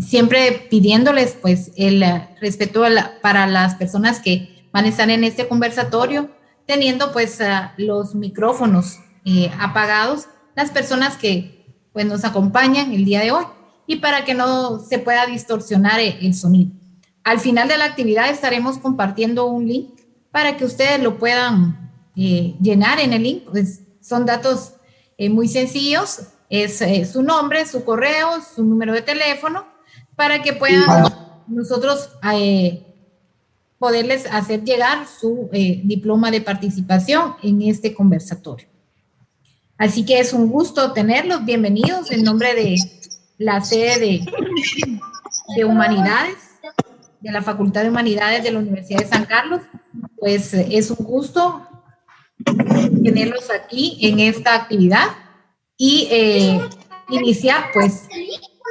siempre pidiéndoles pues el respeto para las personas que van a estar en este conversatorio, teniendo pues los micrófonos apagados, las personas que pues nos acompañan el día de hoy, y para que no se pueda distorsionar el sonido. Al final de la actividad estaremos compartiendo un link para que ustedes lo puedan llenar en el link. Pues son datos muy sencillos, es su nombre, su correo, su número de teléfono, para que puedan nosotros poderles hacer llegar su diploma de participación en este conversatorio. Así que es un gusto tenerlos, bienvenidos en nombre de la sede de Humanidades, de la Facultad de Humanidades de la Universidad de San Carlos. Pues es un gusto tenerlos aquí en esta actividad y iniciar pues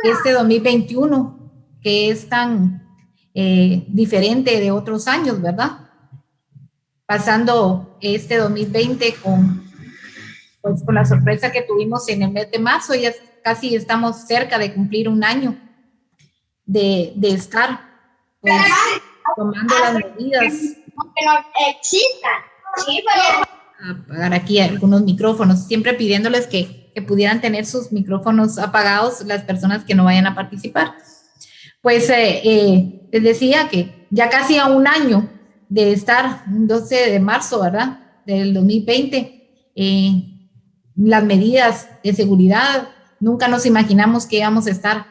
este 2021 que es tan diferente de otros años, ¿verdad? Pasando este 2020 con la sorpresa que tuvimos en el mes de marzo, ya casi estamos cerca de cumplir un año de estar pues, tomando las medidas. Que no existan. Sí, pero... Apagar aquí algunos micrófonos, siempre pidiéndoles que pudieran tener sus micrófonos apagados las personas que no vayan a participar. Pues les decía que ya casi a un año de estar, un 12 de marzo, ¿verdad?, del 2020, las medidas de seguridad, nunca nos imaginamos que íbamos a estar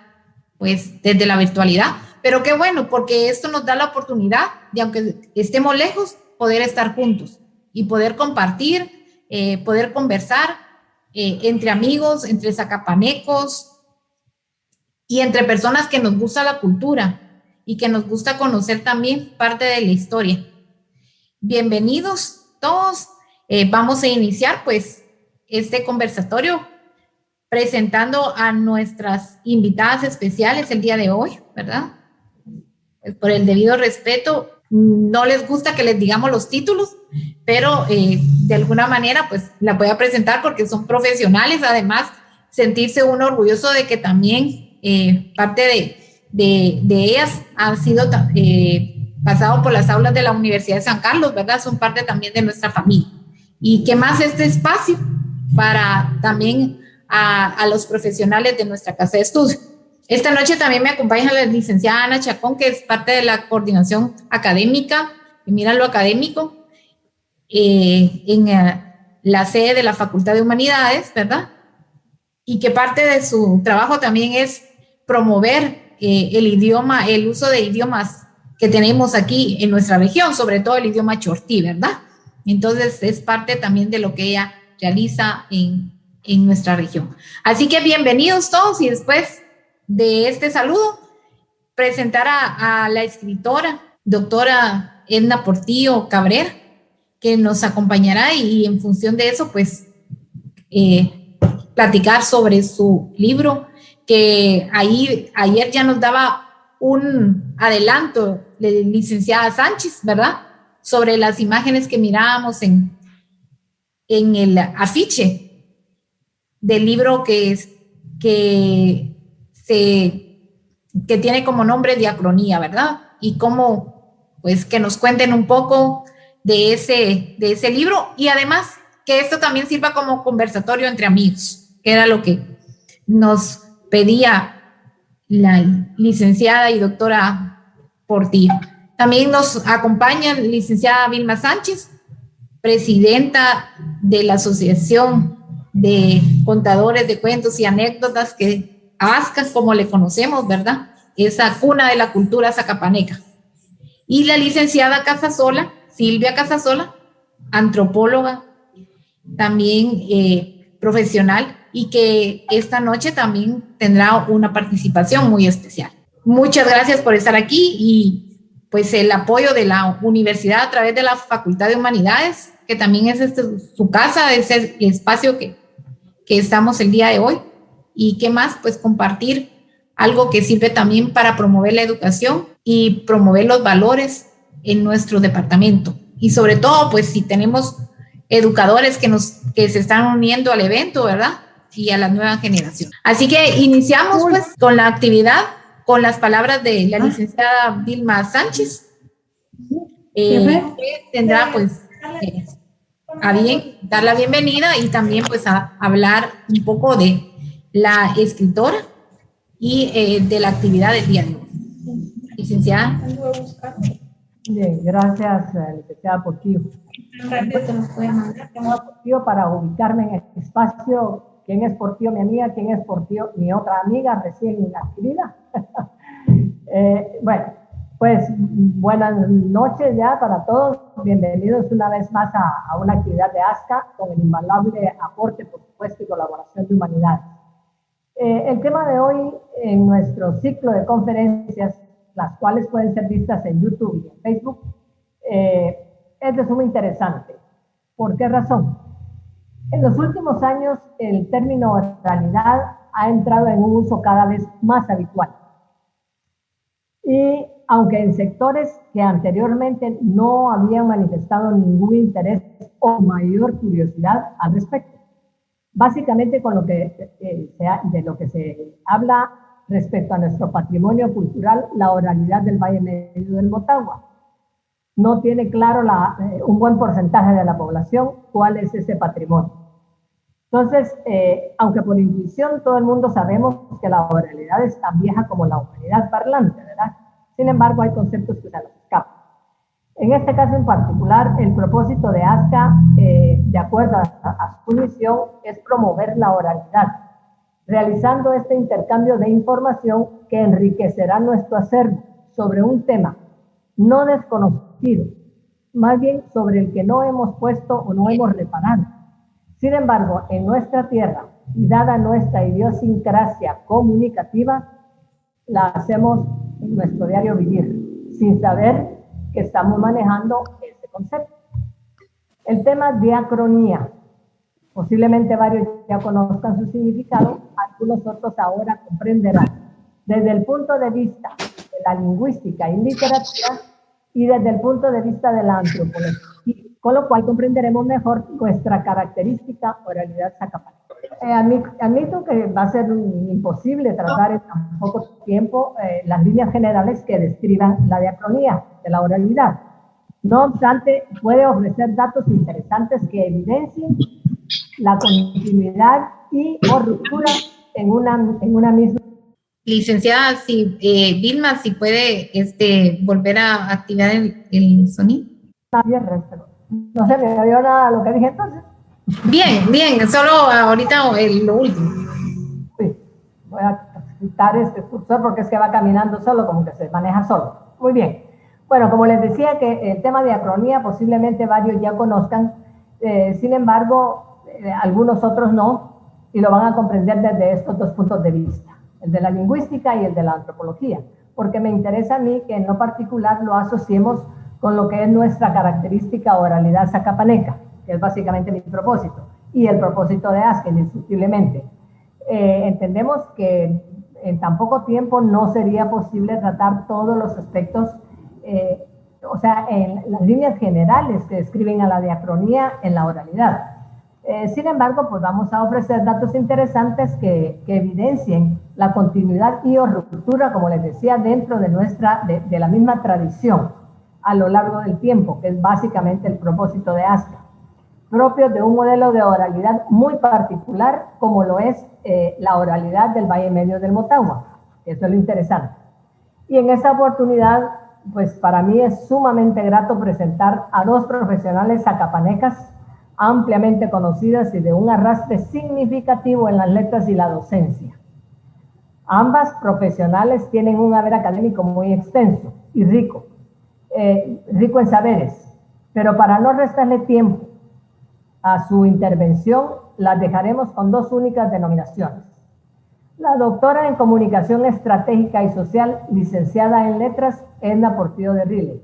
pues desde la virtualidad, pero qué bueno, porque esto nos da la oportunidad de, aunque estemos lejos, poder estar juntos y poder compartir, poder conversar entre amigos, entre zacapanecos y entre personas que nos gusta la cultura y que nos gusta conocer también parte de la historia. Bienvenidos todos. Vamos a iniciar pues este conversatorio presentando a nuestras invitadas especiales el día de hoy, ¿verdad? Por el debido respeto, no les gusta que les digamos los títulos, pero de alguna manera pues la voy a presentar porque son profesionales, además sentirse uno orgulloso de que también parte de ellas han sido pasado por las aulas de la Universidad de San Carlos, ¿verdad? Son parte también de nuestra familia. Y qué más este espacio para también a los profesionales de nuestra casa de estudio. Esta noche también me acompaña la licenciada Ana Chacón, que es parte de la coordinación académica, y mira lo académico, en la sede de la Facultad de Humanidades, ¿verdad? Y que parte de su trabajo también es promover el idioma, el uso de idiomas que tenemos aquí en nuestra región, sobre todo el idioma chortí, ¿verdad? Entonces es parte también de lo que ella realiza en nuestra región. Así que bienvenidos todos, y después de este saludo, presentar a la escritora, doctora Edna Portillo Cabrera, que nos acompañará y en función de eso, pues, platicar sobre su libro, que ayer ya nos daba un adelanto, la licenciada Sánchez, ¿verdad?, sobre las imágenes que mirábamos en el afiche del libro que tiene como nombre Diacronía, ¿verdad? Y cómo, pues, que nos cuenten un poco de ese libro, y además que esto también sirva como conversatorio entre amigos, que era lo que nos pedía la licenciada y doctora Portillo. También nos acompaña la licenciada Vilma Sánchez, presidenta de la Asociación de Contadores de Cuentos y Anécdotas, que ASCA, como le conocemos, ¿verdad?, esa cuna de la cultura zacapaneca. Y la licenciada Casasola, Silvia Casasola, antropóloga, también profesional, y que esta noche también tendrá una participación muy especial. Muchas gracias por estar aquí, y pues el apoyo de la universidad a través de la Facultad de Humanidades, que también es su casa, es el espacio que estamos el día de hoy. Y qué más, pues compartir algo que sirve también para promover la educación y promover los valores en nuestro departamento. Y sobre todo, pues si tenemos educadores que se están uniendo al evento, ¿verdad?, y a la nueva generación. Así que iniciamos pues con la actividad con las palabras de la licenciada Vilma Sánchez. Que tendrá pues a bien dar la bienvenida y también pues a hablar un poco de la escritora y de la actividad del día de hoy. Licenciada. Bien, gracias, licenciada Portillo. Portillo, para ubicarme en este espacio. ¿Quién es Portillo, mi amiga? ¿Quién es Portillo, mi otra amiga recién adquirida? Bueno, pues buenas noches ya para todos. Bienvenidos una vez más a una actividad de ASCA con el invaluable aporte, por supuesto, y colaboración de humanidades. El tema de hoy en nuestro ciclo de conferencias, las cuales pueden ser vistas en YouTube y en Facebook, es de suma interesante. ¿Por qué razón? En los últimos años, el término oralidad ha entrado en un uso cada vez más habitual. Y aunque en sectores que anteriormente no habían manifestado ningún interés o mayor curiosidad al respecto, básicamente con lo que, de lo que se habla respecto a nuestro patrimonio cultural, la oralidad del Valle Medio del Motagua. No tiene claro un buen porcentaje de la población cuál es ese patrimonio. Entonces, aunque por intuición todo el mundo sabemos que la oralidad es tan vieja como la humanidad parlante, ¿verdad? Sin embargo, hay conceptos que se nos escapan. En este caso en particular, el propósito de ASCA, de acuerdo a su misión, es promover la oralidad, realizando este intercambio de información que enriquecerá nuestro acervo sobre un tema no desconocido, más bien sobre el que no hemos puesto o no hemos reparado. Sin embargo, en nuestra tierra, y dada nuestra idiosincrasia comunicativa, la hacemos en nuestro diario vivir, sin saber que estamos manejando este concepto. El tema diacronía. Posiblemente varios ya conozcan su significado, algunos otros ahora comprenderán. Desde el punto de vista de la lingüística y literatura y desde el punto de vista de la antropología, con lo cual comprenderemos mejor nuestra característica oralidad zacapaneca. Admito que va a ser imposible tratar en tan poco tiempo las líneas generales que describan la diacronía de la oralidad. No obstante, puede ofrecer datos interesantes que evidencien la continuidad y o ruptura en una misma. Licenciada, si Vilma, si puede volver a activar el sonido. No se me oyó nada lo que dije entonces. Bien, solo ahorita lo último. Sí, voy a quitar este cursor porque es que va caminando solo, como que se maneja solo. Muy bien. Bueno, como les decía que el tema de diacronía posiblemente varios ya conozcan, sin embargo, algunos otros no, y lo van a comprender desde estos dos puntos de vista, el de la lingüística y el de la antropología, porque me interesa a mí que en lo particular lo asociemos con lo que es nuestra característica oralidad zacapaneca, que es básicamente mi propósito, y el propósito de ASCA, indiscutiblemente. Entendemos que en tan poco tiempo no sería posible tratar todos los aspectos, o sea, en las líneas generales que describen a la diacronía en la oralidad. Sin embargo, pues vamos a ofrecer datos interesantes que evidencien la continuidad y o ruptura, como les decía, dentro de la misma tradición a lo largo del tiempo, que es básicamente el propósito de ASCA, propio de un modelo de oralidad muy particular, como lo es la oralidad del Valle Medio del Motagua. Eso es lo interesante. Y en esta oportunidad, pues para mí es sumamente grato presentar a dos profesionales zacapanecas ampliamente conocidas y de un arrastre significativo en las letras y la docencia. Ambas profesionales tienen un haber académico muy extenso y rico en saberes, pero para no restarle tiempo a su intervención, las dejaremos con dos únicas denominaciones. La doctora en Comunicación Estratégica y Social, licenciada en Letras, Edna Portillo de Rile.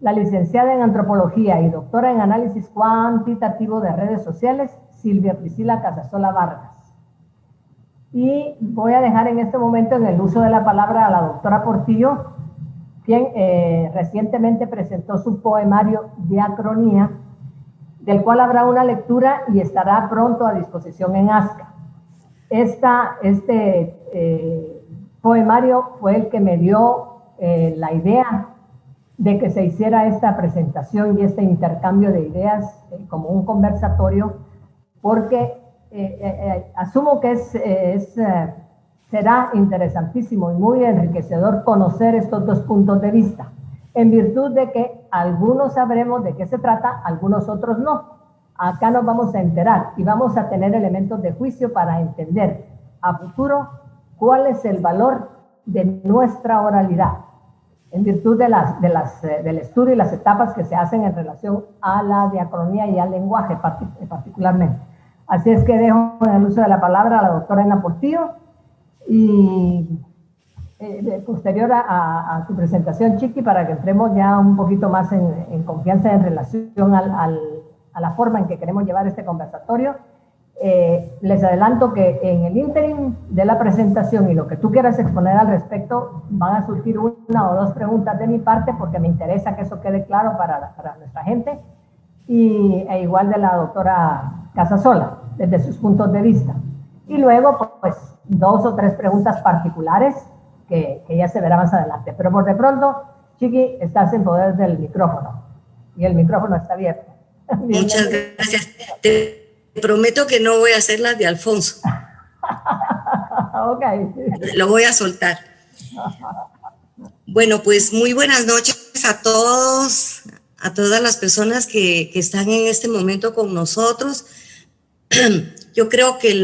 La licenciada en Antropología y doctora en Análisis Cuantitativo de Redes Sociales, Silvia Priscila Casasola Vargas. Y voy a dejar en este momento en el uso de la palabra a la doctora Portillo, quien recientemente presentó su poemario Diacronía, del cual habrá una lectura y estará pronto a disposición en ASCA. Este poemario fue el que me dio la idea de que se hiciera esta presentación y este intercambio de ideas como un conversatorio, porque asumo que será interesantísimo y muy enriquecedor conocer estos dos puntos de vista, en virtud de que algunos sabremos de qué se trata, algunos otros no. Acá nos vamos a enterar y vamos a tener elementos de juicio para entender a futuro cuál es el valor de nuestra oralidad, en virtud del estudio y las etapas que se hacen en relación a la diacronía y al lenguaje particularmente. Así es que dejo en el uso de la palabra a la doctora Ana Portillo y posterior a tu presentación, Chiqui, para que entremos ya un poquito más en confianza en relación a la forma en que queremos llevar este conversatorio. Les adelanto que en el ínterin de la presentación y lo que tú quieras exponer al respecto, van a surgir una o dos preguntas de mi parte, porque me interesa que eso quede claro para nuestra gente, e igual de la doctora Casasola, desde sus puntos de vista. Y luego, pues, 2 o 3 preguntas particulares que ya se verá más adelante. Pero por de pronto, Chiqui, estás en poder del micrófono, y el micrófono está abierto. Muchas gracias. Te prometo que no voy a hacer las de Alfonso. Okay. Lo voy a soltar. Bueno, pues muy buenas noches a todos, a todas las personas que están en este momento con nosotros. Yo creo que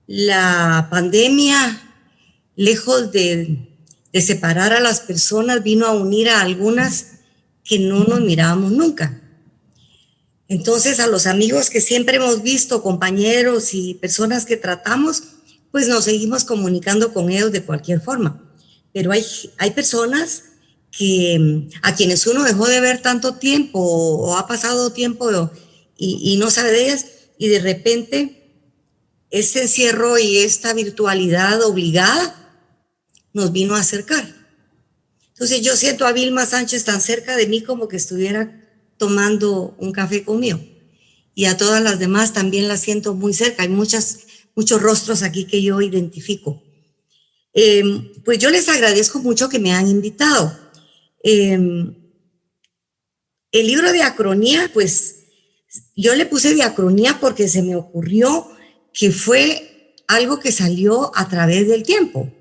la pandemia, lejos de separar a las personas, vino a unir a algunas que no nos mirábamos nunca. Entonces, a los amigos que siempre hemos visto, compañeros y personas que tratamos, pues nos seguimos comunicando con ellos de cualquier forma. Pero hay personas a quienes uno dejó de ver tanto tiempo o ha pasado tiempo y no sabe de ellas, y de repente este encierro y esta virtualidad obligada nos vino a acercar. Entonces yo siento a Vilma Sánchez tan cerca de mí como que estuviera tomando un café conmigo, y a todas las demás también las siento muy cerca. Hay muchos rostros aquí que yo identifico. Pues yo les agradezco mucho que me han invitado. El libro de diacronía, pues yo le puse diacronía porque se me ocurrió que fue algo que salió a través del tiempo.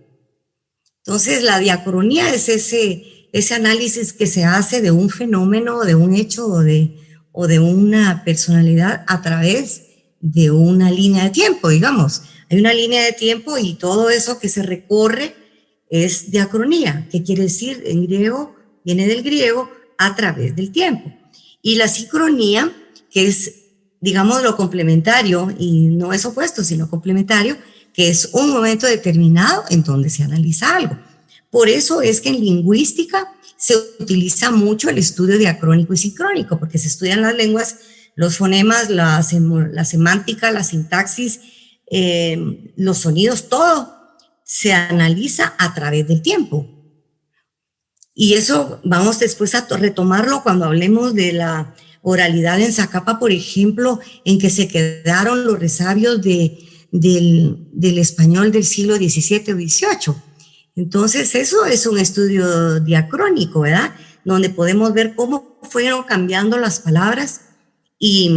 Entonces la diacronía es ese análisis que se hace de un fenómeno, de un hecho o de una personalidad a través de una línea de tiempo, digamos. Hay una línea de tiempo y todo eso que se recorre es diacronía, que quiere decir en griego, viene del griego, a través del tiempo. Y la sincronía, que es, digamos, lo complementario, y no es opuesto, sino complementario, que es un momento determinado en donde se analiza algo. Por eso es que en lingüística se utiliza mucho el estudio diacrónico y sincrónico, porque se estudian las lenguas, los fonemas, la semántica, la sintaxis, los sonidos, todo se analiza a través del tiempo. Y eso vamos después a retomarlo cuando hablemos de la oralidad en Zacapa, por ejemplo, en que se quedaron los resabios del español del siglo XVII o XVIII. Entonces, eso es un estudio diacrónico, ¿verdad? Donde podemos ver cómo fueron cambiando las palabras y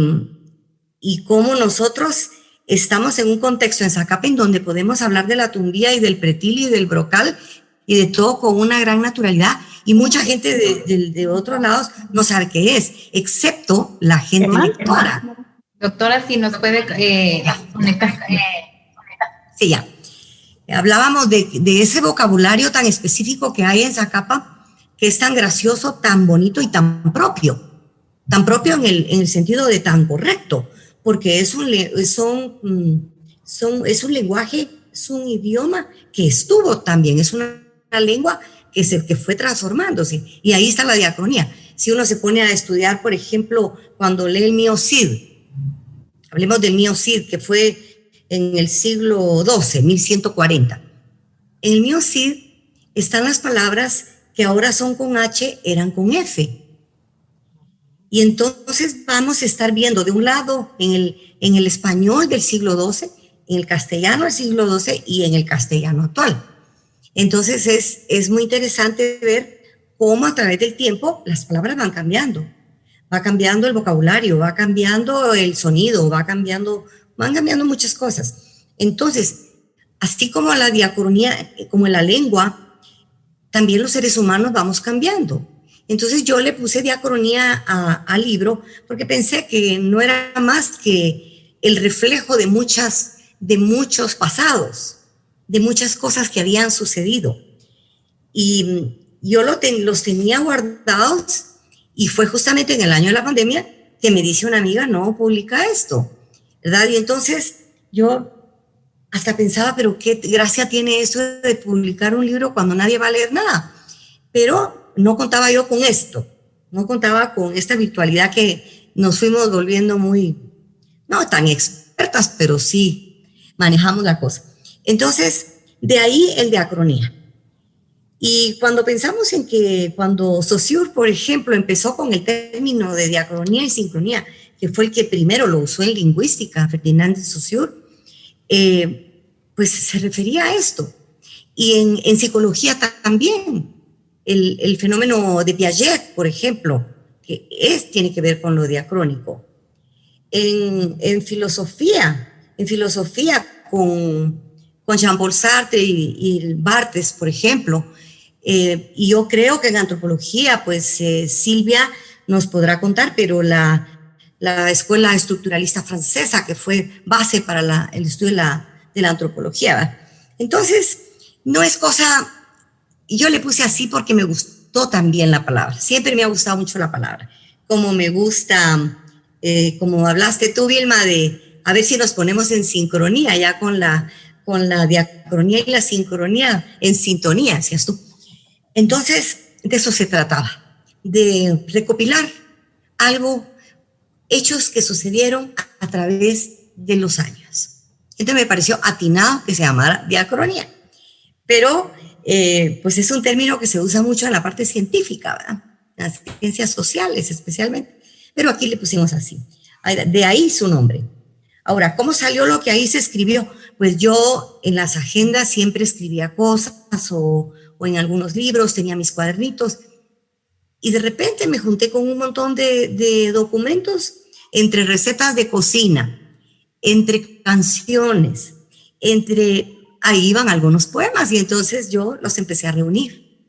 cómo nosotros estamos en un contexto en Zacapa en donde podemos hablar de la tumbía y del pretil y del brocal y de todo con una gran naturalidad, y mucha gente de otros lados no sabe qué es, excepto la gente lectora. Doctora, si nos puede conectar. Sí, ya. Hablábamos de ese vocabulario tan específico que hay en Zacapa, que es tan gracioso, tan bonito y tan propio en el sentido de tan correcto, porque es un lenguaje, es un idioma que estuvo también, es una lengua que fue transformándose, y ahí está la diacronía. Si uno se pone a estudiar, por ejemplo, cuando lee el Mío Cid, hablemos del Mío Cid, que fue en el siglo XII, 1140. En el Mío Cid están las palabras que ahora son con H, eran con F. Y entonces vamos a estar viendo de un lado en el español del siglo XII en el castellano del siglo XII y en el castellano actual. Entonces es muy interesante ver cómo a través del tiempo las palabras van cambiando. Va cambiando el vocabulario, va cambiando el sonido, van cambiando muchas cosas. Entonces, así como la diacronía, como en la lengua, también los seres humanos vamos cambiando. Entonces yo le puse diacronía al libro porque pensé que no era más que el reflejo de muchos pasados, de muchas cosas que habían sucedido. Y yo los tenía guardados y fue justamente en el año de la pandemia que me dice una amiga, no, publica esto, ¿verdad? Y entonces yo hasta pensaba, pero qué gracia tiene esto de publicar un libro cuando nadie va a leer nada. Pero no contaba yo con esto, no contaba con esta virtualidad que nos fuimos volviendo no tan expertas, pero sí manejamos la cosa. Entonces, de ahí el diacronía. Y cuando pensamos en que cuando Saussure, por ejemplo, empezó con el término de diacronía y sincronía, que fue el que primero lo usó en lingüística, Ferdinand de Saussure, pues se refería a esto. Y en psicología también, el fenómeno de Piaget, por ejemplo, que tiene que ver con lo diacrónico. En filosofía con Jean-Paul Sartre y Barthes, por ejemplo, y yo creo que en antropología, pues Silvia nos podrá contar, pero la escuela estructuralista francesa, que fue base para el estudio de la antropología, ¿verdad? Entonces, no es cosa, yo le puse así porque me gustó también la palabra, siempre me ha gustado mucho la palabra, como me gusta, como hablaste tú, Vilma, de a ver si nos ponemos en sincronía ya con la diacronía y la sincronía, en sintonía, decías tú. Entonces, de eso se trataba, de recopilar hechos que sucedieron a través de los años. Entonces me pareció atinado que se llamara diacronía, pero pues es un término que se usa mucho en la parte científica, ¿verdad? Las ciencias sociales especialmente, pero aquí le pusimos así, de ahí su nombre. Ahora, ¿cómo salió lo que ahí se escribió? Pues yo en las agendas siempre escribía cosas o en algunos libros, tenía mis cuadernitos, y de repente me junté con un montón de documentos, entre recetas de cocina, entre canciones, ahí iban algunos poemas, y entonces yo los empecé a reunir.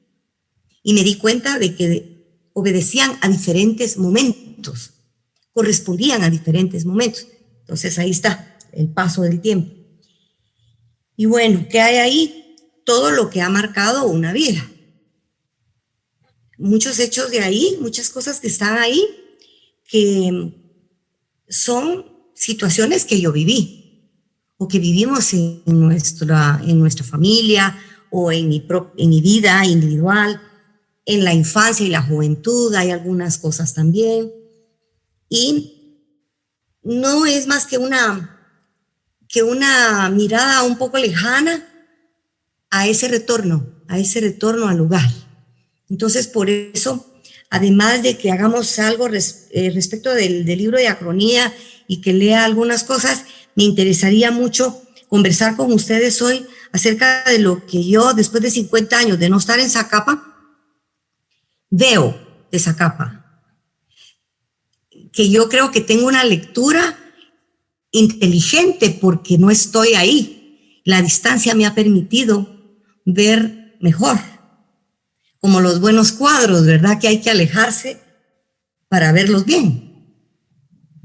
Y me di cuenta de que obedecían a diferentes momentos, correspondían a diferentes momentos. Entonces ahí está el paso del tiempo. Y bueno, ¿qué hay ahí? Todo lo que ha marcado una vida. Muchos hechos de ahí, muchas cosas que están ahí, que son situaciones que yo viví, o que vivimos en nuestra familia, o en mi vida individual, en la infancia y la juventud, hay algunas cosas también. Y no es más que una mirada un poco lejana a ese retorno al lugar. Entonces, por eso, además de que hagamos algo respecto del libro de diacronía y que lea algunas cosas, me interesaría mucho conversar con ustedes hoy acerca de lo que yo, después de 50 años de no estar en Zacapa, veo de Zacapa. Que yo creo que tengo una lectura inteligente porque no estoy ahí. La distancia me ha permitido ver mejor, como los buenos cuadros, ¿verdad? Que hay que alejarse para verlos bien.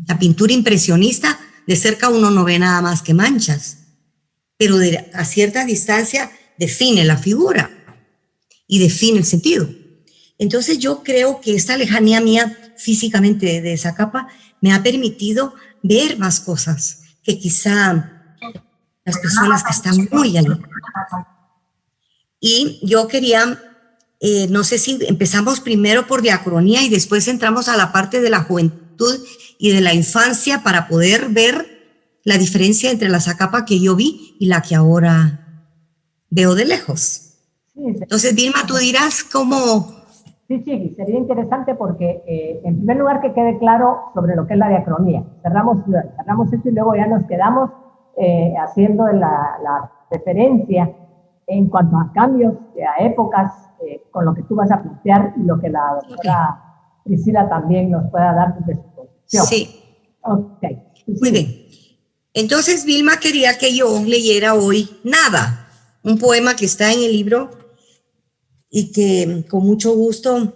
La pintura impresionista, de cerca uno no ve nada más que manchas, pero a cierta distancia define la figura y define el sentido. Entonces yo creo que esta lejanía mía físicamente de Zacapa me ha permitido ver más cosas que quizá las personas que están muy allí. Y yo quería, no sé si empezamos primero por diacronía y después entramos a la parte de la juventud y de la infancia para poder ver la diferencia entre la Zacapa que yo vi y la que ahora veo de lejos. Entonces, Vilma, tú dirás cómo... Sí, sería interesante porque, en primer lugar, que quede claro sobre lo que es la diacronía. Cerramos esto y luego ya nos quedamos haciendo la referencia en cuanto a cambios, a épocas, con lo que tú vas a plantear y lo que la doctora Priscila también nos pueda dar de su posición. Sí. Ok. Muy bien. Entonces, Vilma quería que yo leyera hoy Nada, un poema que está en el libro y que con mucho gusto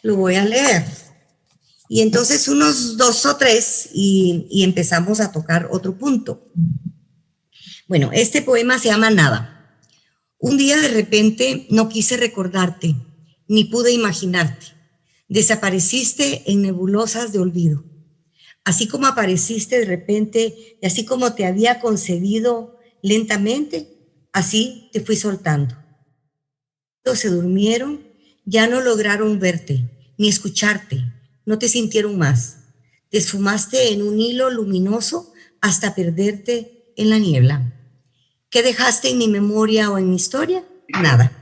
lo voy a leer. Y entonces unos 2 o 3 y empezamos a tocar otro punto. Bueno, este poema se llama Nada. Un día de repente no quise recordarte, ni pude imaginarte. Desapareciste en nebulosas de olvido. Así como apareciste de repente y así como te había concebido lentamente, así te fui soltando. Se durmieron, ya no lograron verte, ni escucharte, no te sintieron más. Te esfumaste en un hilo luminoso hasta perderte en la niebla. ¿Qué dejaste en mi memoria o en mi historia? Nada.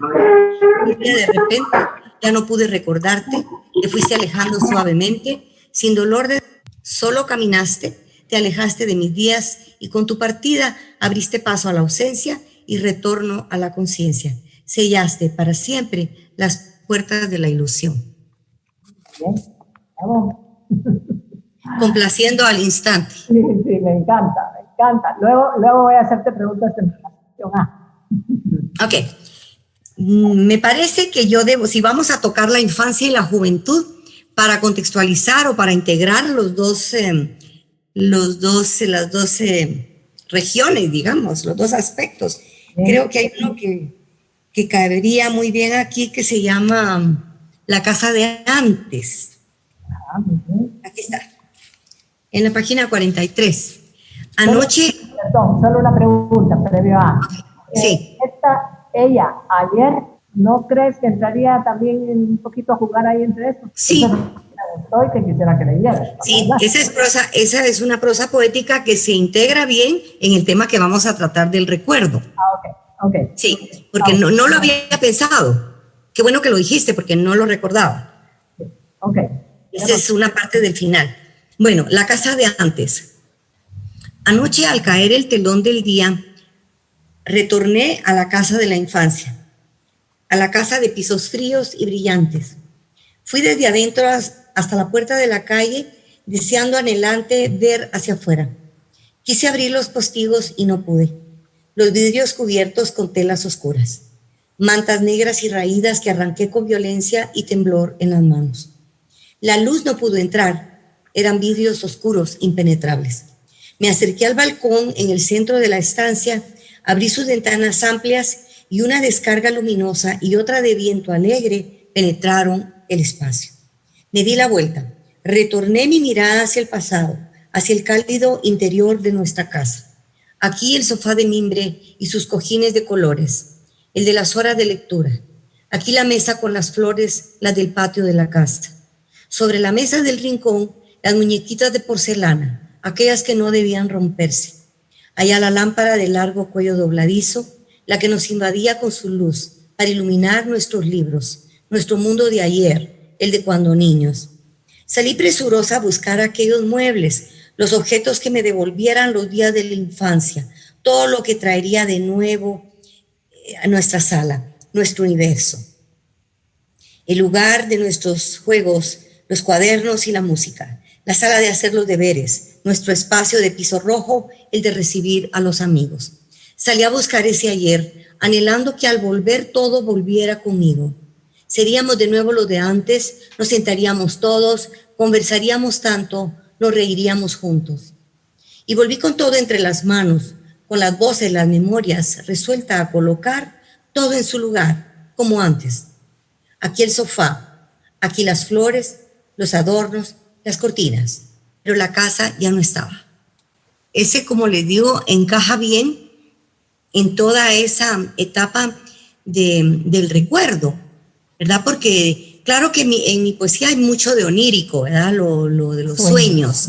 Un día de repente ya no pude recordarte, te fuiste alejando suavemente, sin dolor de... Solo caminaste, te alejaste de mis días y con tu partida abriste paso a la ausencia y retorno a la conciencia. Sellaste para siempre las puertas de la ilusión. Bien, vamos. Complaciendo al instante. Sí, sí, me encanta, me encanta. Luego voy a hacerte preguntas en relación a. Ok. Me parece que yo debo, si vamos a tocar la infancia y la juventud, para contextualizar o para integrar las dos regiones, digamos, los dos aspectos. Bien. Creo que hay uno que caería muy bien aquí, que se llama La casa de antes. Aquí está, en la página 43. Anoche... Perdón, solo una pregunta previo a... Sí. Ella, ayer, ¿no crees que entraría también un poquito a jugar ahí entre eso? Sí. Estoy que quisiera que leyera. Sí, esa es una prosa poética que se integra bien en el tema que vamos a tratar del recuerdo. Ok. Sí, porque no lo había pensado. Qué bueno que lo dijiste, porque no lo recordaba. Ok. Esa es una parte del final. Bueno, la casa de antes. Anoche, al caer el telón del día, retorné a la casa de la infancia, a la casa de pisos fríos y brillantes. Fui desde adentro hasta la puerta de la calle, deseando anhelante ver hacia afuera. Quise abrir los postigos y no pude. Los vidrios cubiertos con telas oscuras, mantas negras y raídas que arranqué con violencia y temblor en las manos. La luz no pudo entrar, eran vidrios oscuros, impenetrables. Me acerqué al balcón en el centro de la estancia, abrí sus ventanas amplias y una descarga luminosa y otra de viento alegre penetraron el espacio. Me di la vuelta, retorné mi mirada hacia el pasado, hacia el cálido interior de nuestra casa. Aquí el sofá de mimbre y sus cojines de colores, el de las horas de lectura. Aquí la mesa con las flores, las del patio de la casa. Sobre la mesa del rincón, las muñequitas de porcelana, aquellas que no debían romperse. Allá la lámpara de largo cuello dobladizo, la que nos invadía con su luz para iluminar nuestros libros, nuestro mundo de ayer, el de cuando niños. Salí presurosa a buscar aquellos muebles, los objetos que me devolvieran los días de la infancia, todo lo que traería de nuevo a nuestra sala, nuestro universo. El lugar de nuestros juegos, los cuadernos y la música, la sala de hacer los deberes, nuestro espacio de piso rojo, el de recibir a los amigos. Salí a buscar ese ayer, anhelando que al volver todo volviera conmigo. Seríamos de nuevo los de antes, nos sentaríamos todos, conversaríamos tanto, nos reiríamos juntos. Y volví con todo entre las manos, con las voces, las memorias, resuelta a colocar todo en su lugar, como antes. Aquí el sofá, aquí las flores, los adornos, las cortinas, pero la casa ya no estaba. Ese, como les digo, encaja bien en toda esa etapa del recuerdo, ¿verdad? Porque claro que en mi poesía hay mucho de onírico, ¿verdad? Lo de los sueños.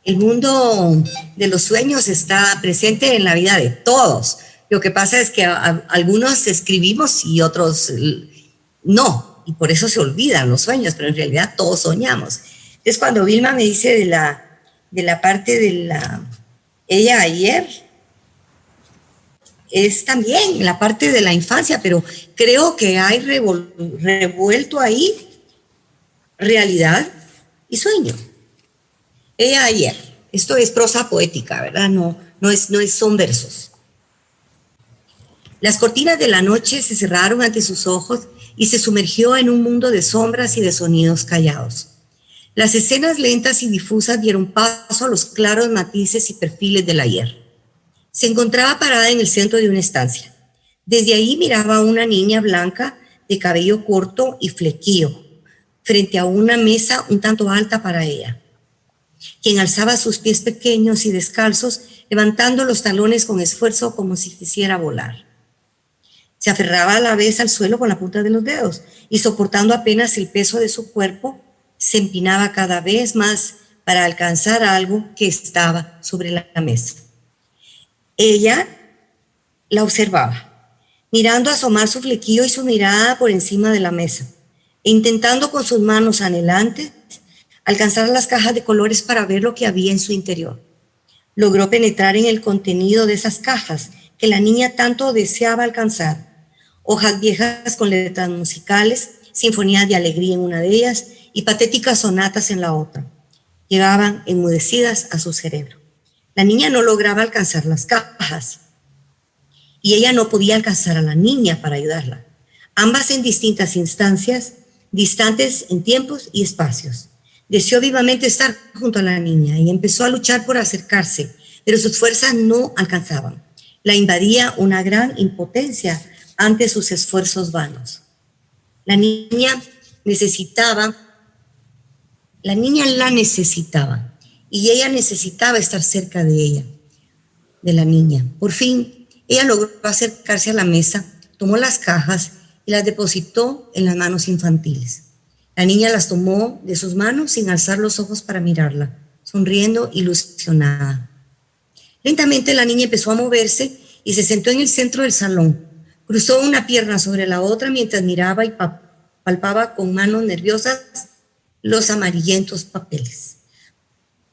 El mundo de los sueños está presente en la vida de todos. Lo que pasa es que algunos escribimos y otros no, y por eso se olvidan los sueños, pero en realidad todos soñamos. Entonces, cuando Vilma me dice de la parte ella ayer es también la parte de la infancia, pero creo que hay revuelto ahí realidad y sueño. Ella ayer, esto es prosa poética, ¿verdad? No son versos. Las cortinas de la noche se cerraron ante sus ojos y se sumergió en un mundo de sombras y de sonidos callados. Las escenas lentas y difusas dieron paso a los claros matices y perfiles del ayer. Se encontraba parada en el centro de una estancia. Desde ahí miraba a una niña blanca de cabello corto y flequillo, frente a una mesa un tanto alta para ella, quien alzaba sus pies pequeños y descalzos, levantando los talones con esfuerzo como si quisiera volar. Se aferraba a la vez al suelo con la punta de los dedos y, soportando apenas el peso de su cuerpo, se empinaba cada vez más para alcanzar algo que estaba sobre la mesa. Ella la observaba, mirando asomar su flequillo y su mirada por encima de la mesa, e intentando con sus manos anhelantes alcanzar las cajas de colores para ver lo que había en su interior. Logró penetrar en el contenido de esas cajas que la niña tanto deseaba alcanzar. Hojas viejas con letras musicales, sinfonías de alegría en una de ellas y patéticas sonatas en la otra. Llegaban enmudecidas a su cerebro. La niña no lograba alcanzar las cajas y ella no podía alcanzar a la niña para ayudarla. Ambas en distintas instancias, distantes en tiempos y espacios. Deseó vivamente estar junto a la niña y empezó a luchar por acercarse, pero sus fuerzas no alcanzaban. La invadía una gran impotencia ante sus esfuerzos vanos. La niña la necesitaba y ella necesitaba estar cerca de ella, de la niña. Por fin, ella logró acercarse a la mesa, tomó las cajas y las depositó en las manos infantiles. La niña las tomó de sus manos sin alzar los ojos para mirarla, sonriendo ilusionada. Lentamente la niña empezó a moverse y se sentó en el centro del salón. Cruzó una pierna sobre la otra mientras miraba y palpaba con manos nerviosas los amarillentos papeles.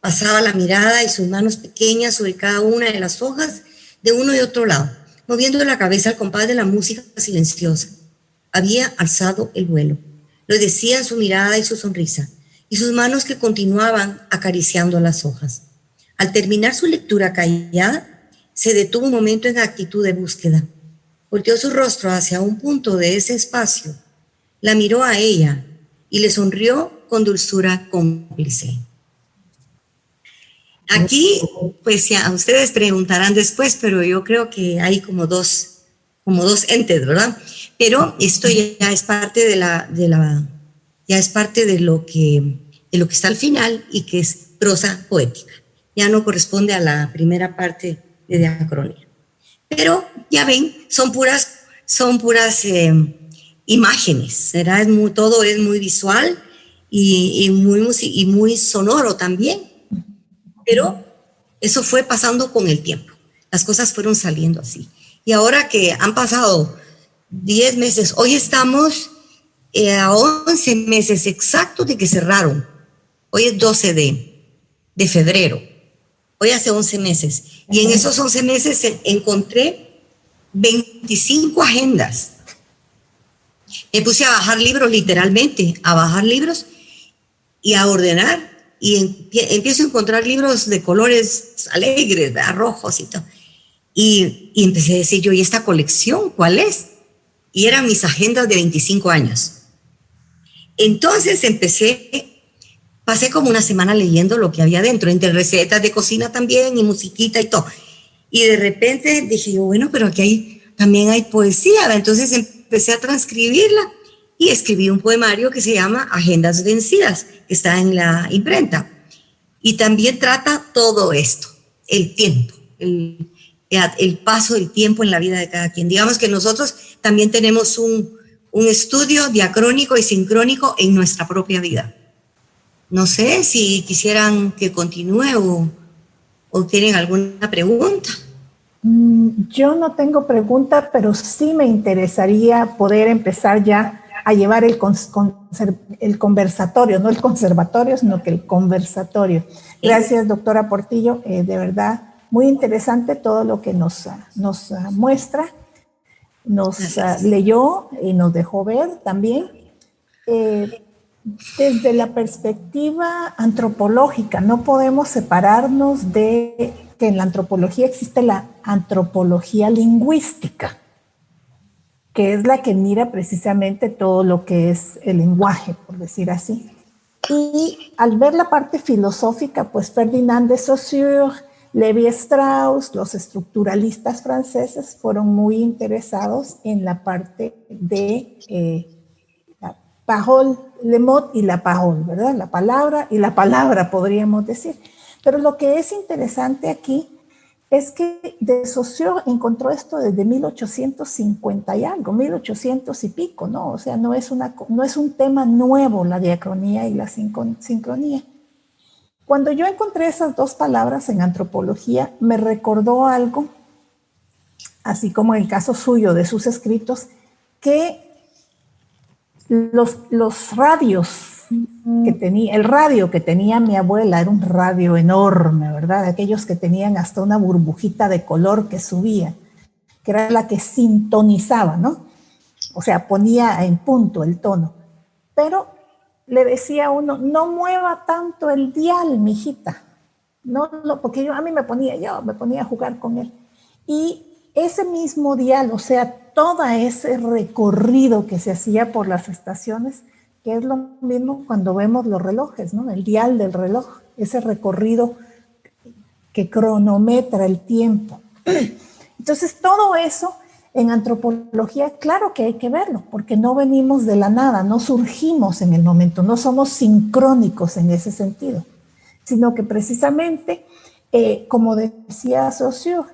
Pasaba la mirada y sus manos pequeñas sobre cada una de las hojas de uno y otro lado, moviendo la cabeza al compás de la música silenciosa. Había alzado el vuelo. Lo decía su mirada y su sonrisa, y sus manos que continuaban acariciando las hojas. Al terminar su lectura callada, se detuvo un momento en actitud de búsqueda. Volteó su rostro hacia un punto de ese espacio, la miró a ella y le sonrió con dulzura cómplice. Aquí, pues ya ustedes preguntarán después, pero yo creo que hay como dos entes, ¿verdad? Pero esto ya es parte ya es parte de lo que está al final y que es prosa poética. Ya no corresponde a la primera parte de diacronía. Pero ya ven, son puras imágenes, ¿verdad? Todo es muy visual y muy sonoro también. Pero eso fue pasando con el tiempo. Las cosas fueron saliendo así. Y ahora que han pasado 10 meses, hoy estamos a 11 meses exactos de que cerraron. Hoy es 12 de febrero. Hoy hace 11 meses. Y en esos 11 meses encontré 25 agendas. Me puse a bajar libros, literalmente, a bajar libros y a ordenar. Y empiezo a encontrar libros de colores alegres, ¿verdad? Rojos y todo. Y empecé a decir yo, ¿y esta colección cuál es? Y eran mis agendas de 25 años. Entonces pasé como una semana leyendo lo que había dentro, entre recetas de cocina también y musiquita y todo. Y de repente dije yo, bueno, pero aquí también hay poesía, ¿verdad? Entonces empecé a transcribirla y escribí un poemario que se llama Agendas Vencidas, que está en la imprenta. Y también trata todo esto, el tiempo, el paso del tiempo en la vida de cada quien. Digamos que nosotros también tenemos un estudio diacrónico y sincrónico en nuestra propia vida. No sé si quisieran que continúe o tienen alguna pregunta. Yo no tengo pregunta, pero sí me interesaría poder empezar ya a llevar el conversatorio, no el conservatorio, sino que el conversatorio. Gracias, doctora Portillo, de verdad, muy interesante todo lo que nos muestra, nos leyó y nos dejó ver también. Desde la perspectiva antropológica, no podemos separarnos de que en la antropología existe la antropología lingüística, que es la que mira precisamente todo lo que es el lenguaje, por decir así. Y al ver la parte filosófica, pues Ferdinand de Saussure, Lévi-Strauss, los estructuralistas franceses fueron muy interesados en la parte de la parole, le mot y la parole, ¿verdad? La palabra y la palabra, podríamos decir. Pero lo que es interesante aquí es que de Saussure encontró esto desde 1850 y algo, 1800 y pico, ¿no? O sea, no es un tema nuevo la diacronía y la sincronía. Cuando yo encontré esas dos palabras en antropología, me recordó algo, así como en el caso suyo de sus escritos, que los radios que tenía, el radio que tenía mi abuela era un radio enorme, ¿verdad? Aquellos que tenían hasta una burbujita de color que subía, que era la que sintonizaba, ¿no? O sea, ponía en punto el tono. Pero le decía a uno, no mueva tanto el dial, mijita. No, porque a mí me ponía a jugar con él. Y ese mismo dial, o sea, todo ese recorrido que se hacía por las estaciones, que es lo mismo cuando vemos los relojes, ¿no? El dial del reloj, ese recorrido que cronometra el tiempo. Entonces, todo eso en antropología, claro que hay que verlo, porque no venimos de la nada, no surgimos en el momento, no somos sincrónicos en ese sentido, sino que precisamente, como decía Saussure,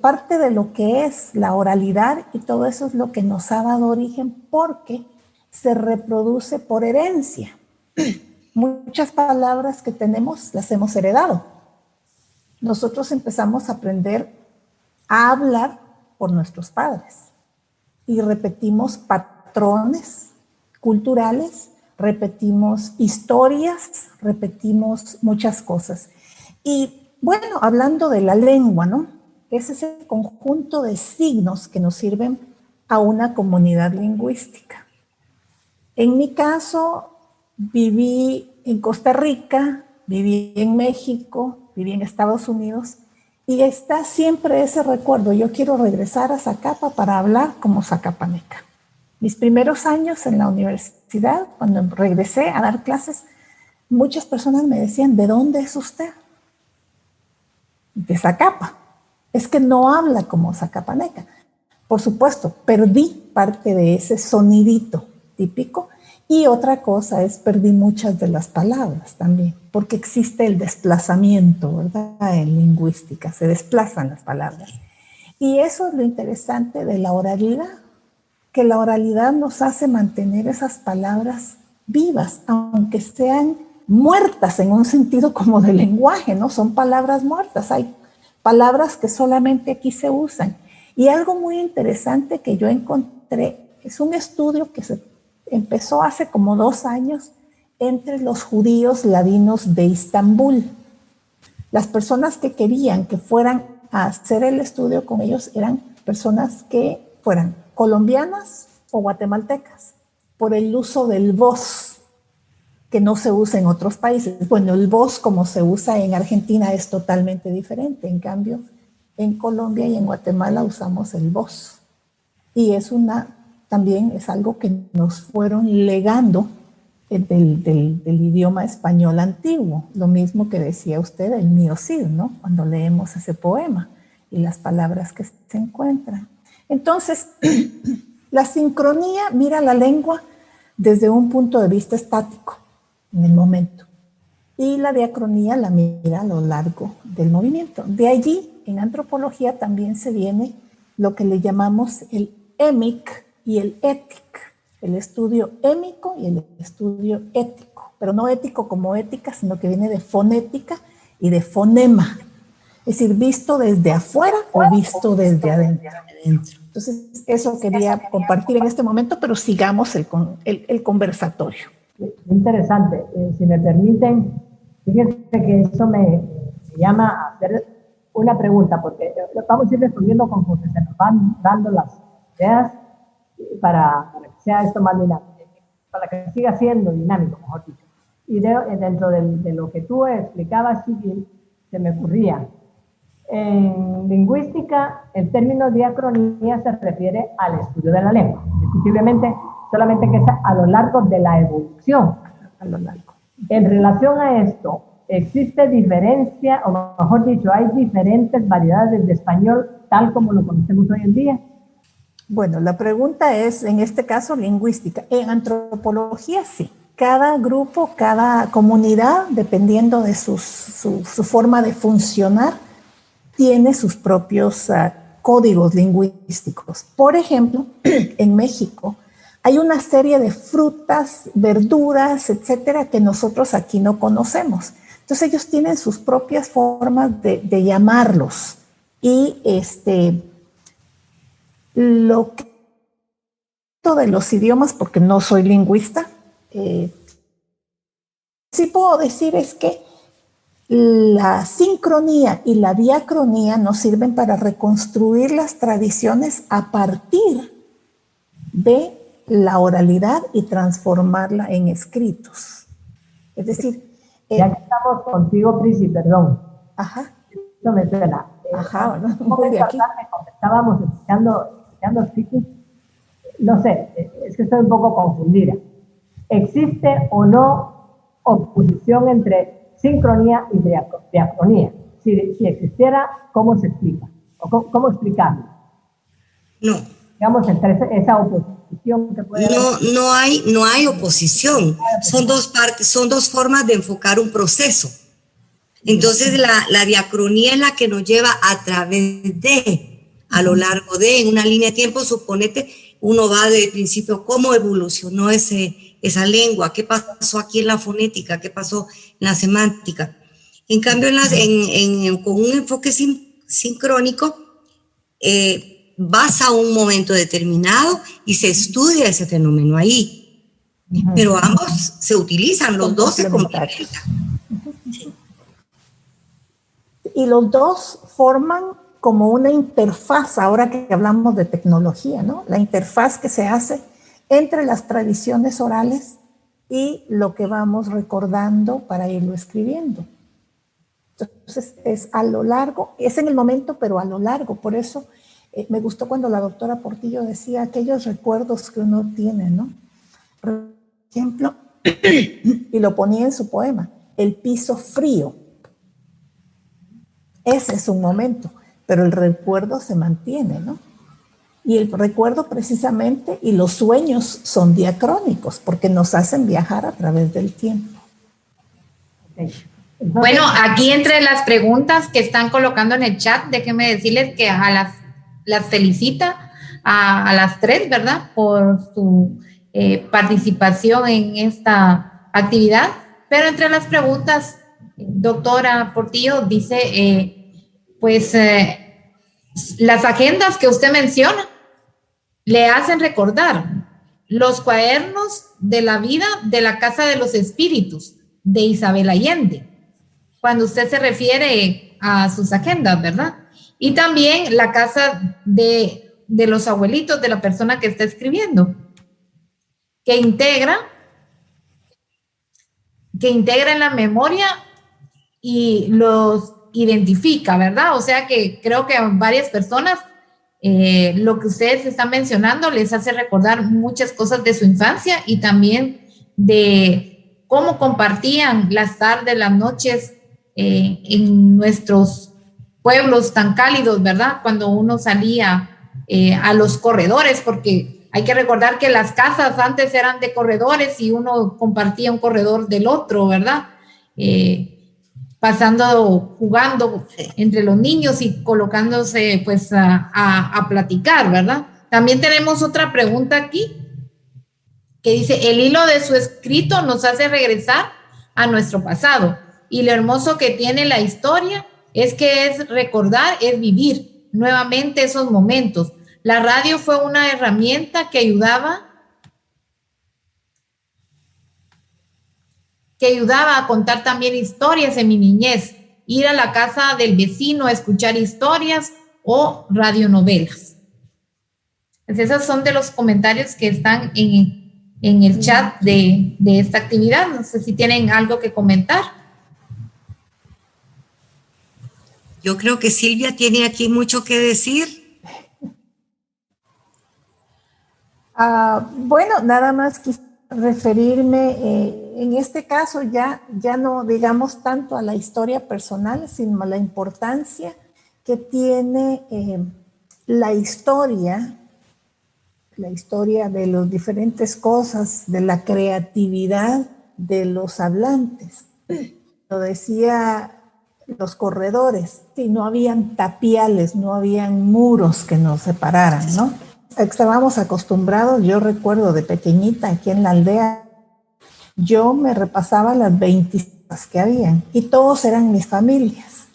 parte de lo que es la oralidad y todo eso es lo que nos ha dado origen porque se reproduce por herencia. Muchas palabras que tenemos las hemos heredado. Nosotros empezamos a aprender a hablar por nuestros padres y repetimos patrones culturales, repetimos historias, repetimos muchas cosas. Y bueno, hablando de la lengua, ¿no? Es ese conjunto de signos que nos sirven a una comunidad lingüística. En mi caso, viví en Costa Rica, viví en México, viví en Estados Unidos, y está siempre ese recuerdo. Yo quiero regresar a Zacapa para hablar como zacapaneca. Mis primeros años en la universidad, cuando regresé a dar clases, muchas personas me decían, ¿de dónde es usted? De Zacapa. Es que no habla como zacapaneca. Por supuesto, perdí parte de ese sonidito típico y otra cosa es perdí muchas de las palabras también, porque existe el desplazamiento, ¿verdad? En lingüística, se desplazan las palabras. Y eso es lo interesante de la oralidad, que la oralidad nos hace mantener esas palabras vivas, aunque sean muertas en un sentido como de lenguaje, ¿no? Son palabras muertas, hay palabras que solamente aquí se usan. Y algo muy interesante que yo encontré es un estudio que se empezó hace como 2 años entre los judíos ladinos de Istambul. Las personas que querían que fueran a hacer el estudio con ellos eran personas que fueran colombianas o guatemaltecas, por el uso del vos, que no se usa en otros países. Bueno, el vos como se usa en Argentina es totalmente diferente. En cambio, en Colombia y en Guatemala usamos el vos. Y es también es algo que nos fueron legando del idioma español antiguo. Lo mismo que decía usted, el mío Cid, ¿no? Cuando leemos ese poema y las palabras que se encuentran. Entonces, la sincronía mira la lengua desde un punto de vista estático, en el momento. Y la diacronía la mira a lo largo del movimiento. De allí, en antropología también se viene lo que le llamamos el émic y el étic, el estudio émico y el estudio ético, pero no ético como ética, sino que viene de fonética y de fonema, es decir, visto desde afuera o visto desde adentro. Entonces, eso quería compartir en este momento, pero sigamos el conversatorio. Interesante. Si me permiten, fíjense que eso me llama a hacer una pregunta, porque vamos a ir respondiendo conforme se nos van dando las ideas para que sea esto más dinámico, para que siga siendo dinámico, mejor dicho. Y dentro de lo que tú explicabas, Chiqui, se me ocurría. En lingüística, el término diacronía se refiere al estudio de la lengua, discutiblemente, solamente que es a lo largo de la evolución. A lo largo. En relación a esto, ¿existe diferencia, o mejor dicho, hay diferentes variedades de español tal como lo conocemos hoy en día? Bueno, la pregunta es, en este caso, lingüística. En antropología, sí. Cada grupo, cada comunidad, dependiendo de su forma de funcionar, tiene sus propios códigos lingüísticos. Por ejemplo, en México hay una serie de frutas, verduras, etcétera, que nosotros aquí no conocemos. Entonces ellos tienen sus propias formas de llamarlos. Y lo que de los idiomas, porque no soy lingüista, sí puedo decir es que la sincronía y la diacronía nos sirven para reconstruir las tradiciones a partir de la oralidad y transformarla en escritos. Es decir, ya que estamos contigo, Prisi, perdón. Ajá. Esto me suena. Ajá, bueno, un de aquí. Estábamos escuchando Chiqui. No sé, es que estoy un poco confundida. ¿Existe o no oposición entre sincronía y diacronía? Si existiera, ¿cómo se explica? ¿O cómo explicarlo? No. Digamos, entre esa oposición que puede haber. No hay oposición. Son dos partes, son dos formas de enfocar un proceso. Entonces, la diacronía es la que nos lleva a través de, a lo largo de, en una línea de tiempo, suponete, uno va de principio, cómo evolucionó esa lengua, qué pasó aquí en la fonética, qué pasó en la semántica. En cambio, con un enfoque sincrónico, vas a un momento determinado y se estudia ese fenómeno ahí. Pero ambos se utilizan, los dos se complementan. Sí. Y los dos forman como una interfaz, ahora que hablamos de tecnología, ¿no? La interfaz que se hace entre las tradiciones orales y lo que vamos recordando para irlo escribiendo. Entonces, es a lo largo, es en el momento, pero a lo largo. Por eso me gustó cuando la doctora Portillo decía aquellos recuerdos que uno tiene, ¿no? Por ejemplo, y lo ponía en su poema, el piso frío. Ese es un momento, pero el recuerdo se mantiene, ¿no? Y el recuerdo precisamente y los sueños son diacrónicos porque nos hacen viajar a través del tiempo. Bueno, aquí entre las preguntas que están colocando en el chat, déjenme decirles que las felicita a las tres, ¿verdad? Por su participación en esta actividad. Pero entre las preguntas, doctora Portillo dice, las agendas que usted menciona le hacen recordar los cuadernos de la vida de la Casa de los Espíritus de Isabel Allende, cuando usted se refiere a sus agendas, ¿verdad? Y también la casa de los abuelitos de la persona que está escribiendo, que integra en la memoria y los identifica, ¿verdad? O sea que creo que a varias personas lo que ustedes están mencionando les hace recordar muchas cosas de su infancia y también de cómo compartían las tardes, las noches en nuestros pueblos tan cálidos, ¿verdad? Cuando uno salía a los corredores, porque hay que recordar que las casas antes eran de corredores y uno compartía un corredor del otro, ¿verdad? Pasando, jugando entre los niños y colocándose pues a platicar, ¿verdad? También tenemos otra pregunta aquí que dice, el hilo de su escrito nos hace regresar a nuestro pasado y lo hermoso que tiene la historia es que es recordar, es vivir nuevamente esos momentos. La radio fue una herramienta que ayudaba a contar también historias en mi niñez ir a la casa del vecino a escuchar historias o radionovelas. Pues esos son de los comentarios que están en el chat de esta actividad. No sé si tienen algo que comentar. Yo creo que Silvia tiene aquí mucho que decir. Bueno, nada más quisiera referirme en este caso ya no digamos tanto a la historia personal, sino a la importancia que tiene la historia de las diferentes cosas, de la creatividad de los hablantes. Lo decía los corredores, si no habían tapiales, no habían muros que nos separaran, ¿no? Estábamos acostumbrados, yo recuerdo de pequeñita aquí en la aldea, yo me repasaba las 20 que habían y todos eran mis familias.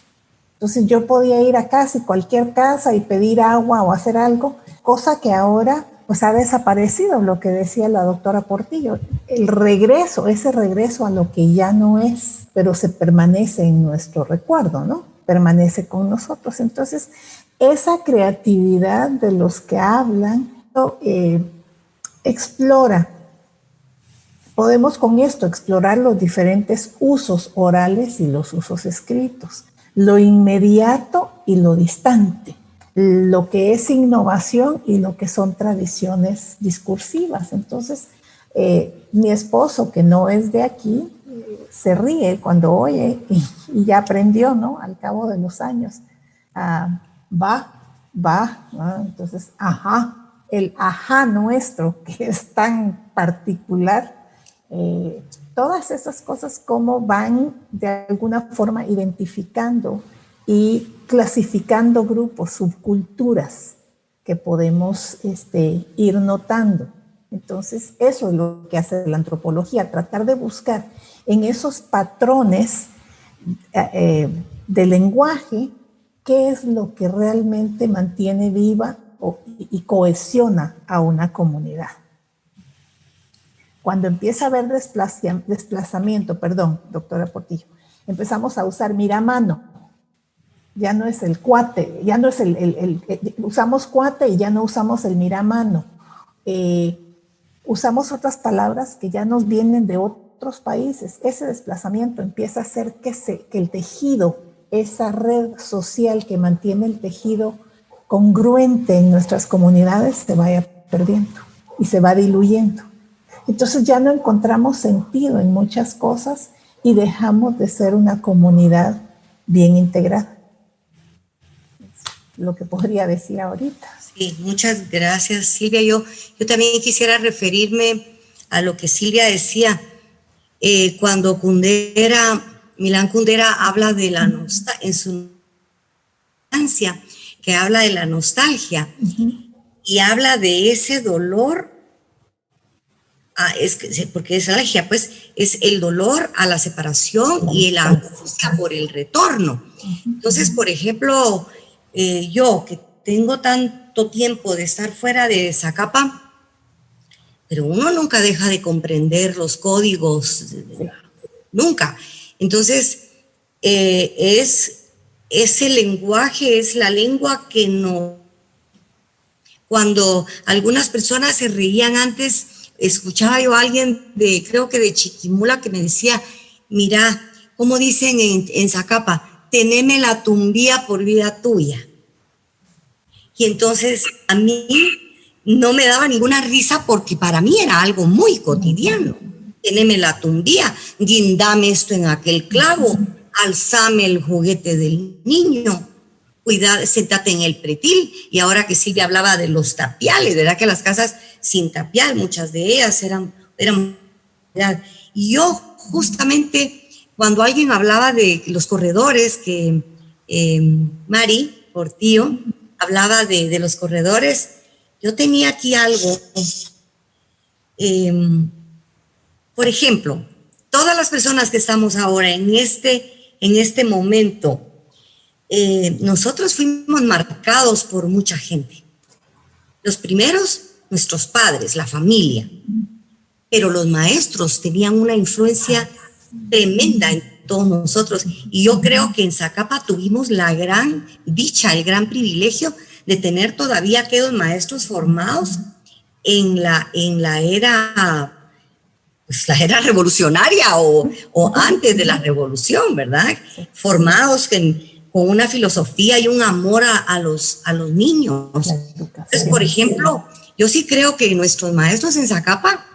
Entonces yo podía ir a casi cualquier casa y pedir agua o hacer algo, cosa que ahora pues ha desaparecido, lo que decía la doctora Portillo. El regreso, ese regreso a lo que ya no es, pero se permanece en nuestro recuerdo, ¿no? Permanece con nosotros. Entonces, esa creatividad de los que hablan explora. Podemos con esto explorar los diferentes usos orales y los usos escritos, lo inmediato y lo distante, lo que es innovación y lo que son tradiciones discursivas. Entonces, mi esposo, que no es de aquí, se ríe cuando oye y ya aprendió, ¿no? Al cabo de los años. ¿No? Entonces, el ajá nuestro, que es tan particular, todas esas cosas cómo van de alguna forma identificando y clasificando grupos, subculturas que podemos ir notando. Entonces, eso es lo que hace la antropología, tratar de buscar en esos patrones de lenguaje qué es lo que realmente mantiene viva y cohesiona a una comunidad. Cuando empieza a haber desplazamiento, perdón, doctora Portillo, empezamos a usar miramano. Ya no es el cuate, ya no es usamos cuate y ya no usamos el miramano. Usamos otras palabras que ya nos vienen de otros países. Ese desplazamiento empieza a hacer que el tejido, esa red social que mantiene el tejido congruente en nuestras comunidades, se vaya perdiendo y se va diluyendo. Entonces ya no encontramos sentido en muchas cosas y dejamos de ser una comunidad bien integrada. Lo que podría decir ahorita. Sí, muchas gracias, Silvia. Yo también quisiera referirme a lo que Silvia decía. Cuando Milán Kundera habla de la nostalgia, en su infancia, que habla de la nostalgia, y habla de ese dolor, porque es nostalgia, pues es el dolor a la separación y la angustia por el retorno. Entonces, por ejemplo, yo que tengo tanto tiempo de estar fuera de Zacapa, pero uno nunca deja de comprender los códigos, nunca. Entonces, ese lenguaje es la lengua que no... Cuando algunas personas se reían antes, escuchaba yo a alguien creo que de Chiquimula, que me decía, mira, ¿cómo dicen en Zacapa? Teneme la tumbía por vida tuya. Y entonces a mí no me daba ninguna risa porque para mí era algo muy cotidiano. Teneme la tumbía, guindame esto en aquel clavo, alzame el juguete del niño, sentate en el pretil. Y ahora que Silvia hablaba de los tapiales, ¿verdad? Que las casas sin tapial, muchas de ellas eran. Y yo justamente cuando alguien hablaba de los corredores, que Mari Portillo hablaba de los corredores, yo tenía aquí algo. Por ejemplo, todas las personas que estamos ahora en este momento, nosotros fuimos marcados por mucha gente. Los primeros, nuestros padres, la familia, pero los maestros tenían una influencia tremenda en todos nosotros. Y yo creo que en Zacapa tuvimos la gran dicha, el gran privilegio de tener todavía aquellos maestros formados en la era, pues la era revolucionaria o antes de la revolución, ¿verdad? Formados con una filosofía y un amor a los niños. Entonces, por ejemplo, yo sí creo que nuestros maestros en Zacapa,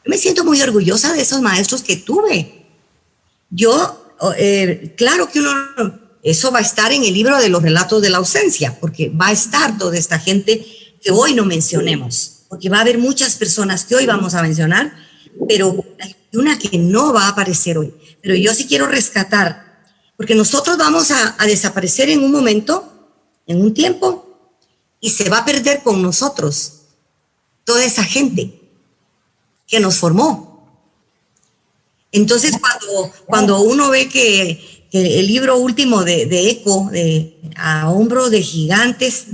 yo me siento muy orgullosa de esos maestros que tuve. Claro que eso va a estar en el libro de los relatos de la ausencia, porque va a estar toda esta gente que hoy no mencionemos, porque va a haber muchas personas que hoy vamos a mencionar, pero hay una que no va a aparecer hoy. Pero yo sí quiero rescatar, porque nosotros vamos a desaparecer en un momento, en un tiempo, y se va a perder con nosotros toda esa gente que nos formó. Entonces, cuando uno ve que el libro último de Eco, A Hombros de Gigantes,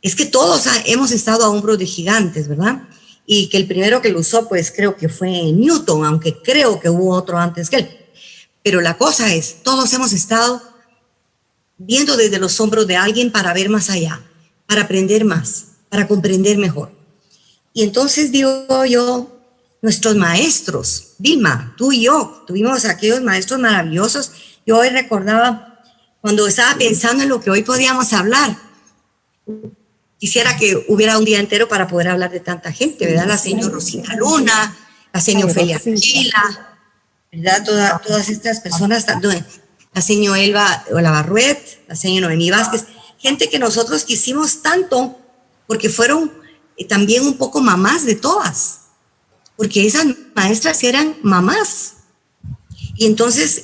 es que todos hemos estado a hombros de gigantes, ¿verdad? Y que el primero que lo usó, pues creo que fue Newton, aunque creo que hubo otro antes que él. Pero la cosa es, todos hemos estado viendo desde los hombros de alguien para ver más allá, para aprender más, para comprender mejor. Y entonces digo yo, nuestros maestros, Vilma, tú y yo, tuvimos aquellos maestros maravillosos. Yo hoy recordaba, cuando estaba pensando en lo que hoy podíamos hablar, quisiera que hubiera un día entero para poder hablar de tanta gente, ¿verdad? La señora Rosita Luna, la señora Ofelia Chila, ¿verdad? Todas estas personas, la señora Elba Olavarruet, la señora Noemí Vázquez, gente que nosotros quisimos tanto porque fueron también un poco mamás de todas, porque esas maestras eran mamás. Y entonces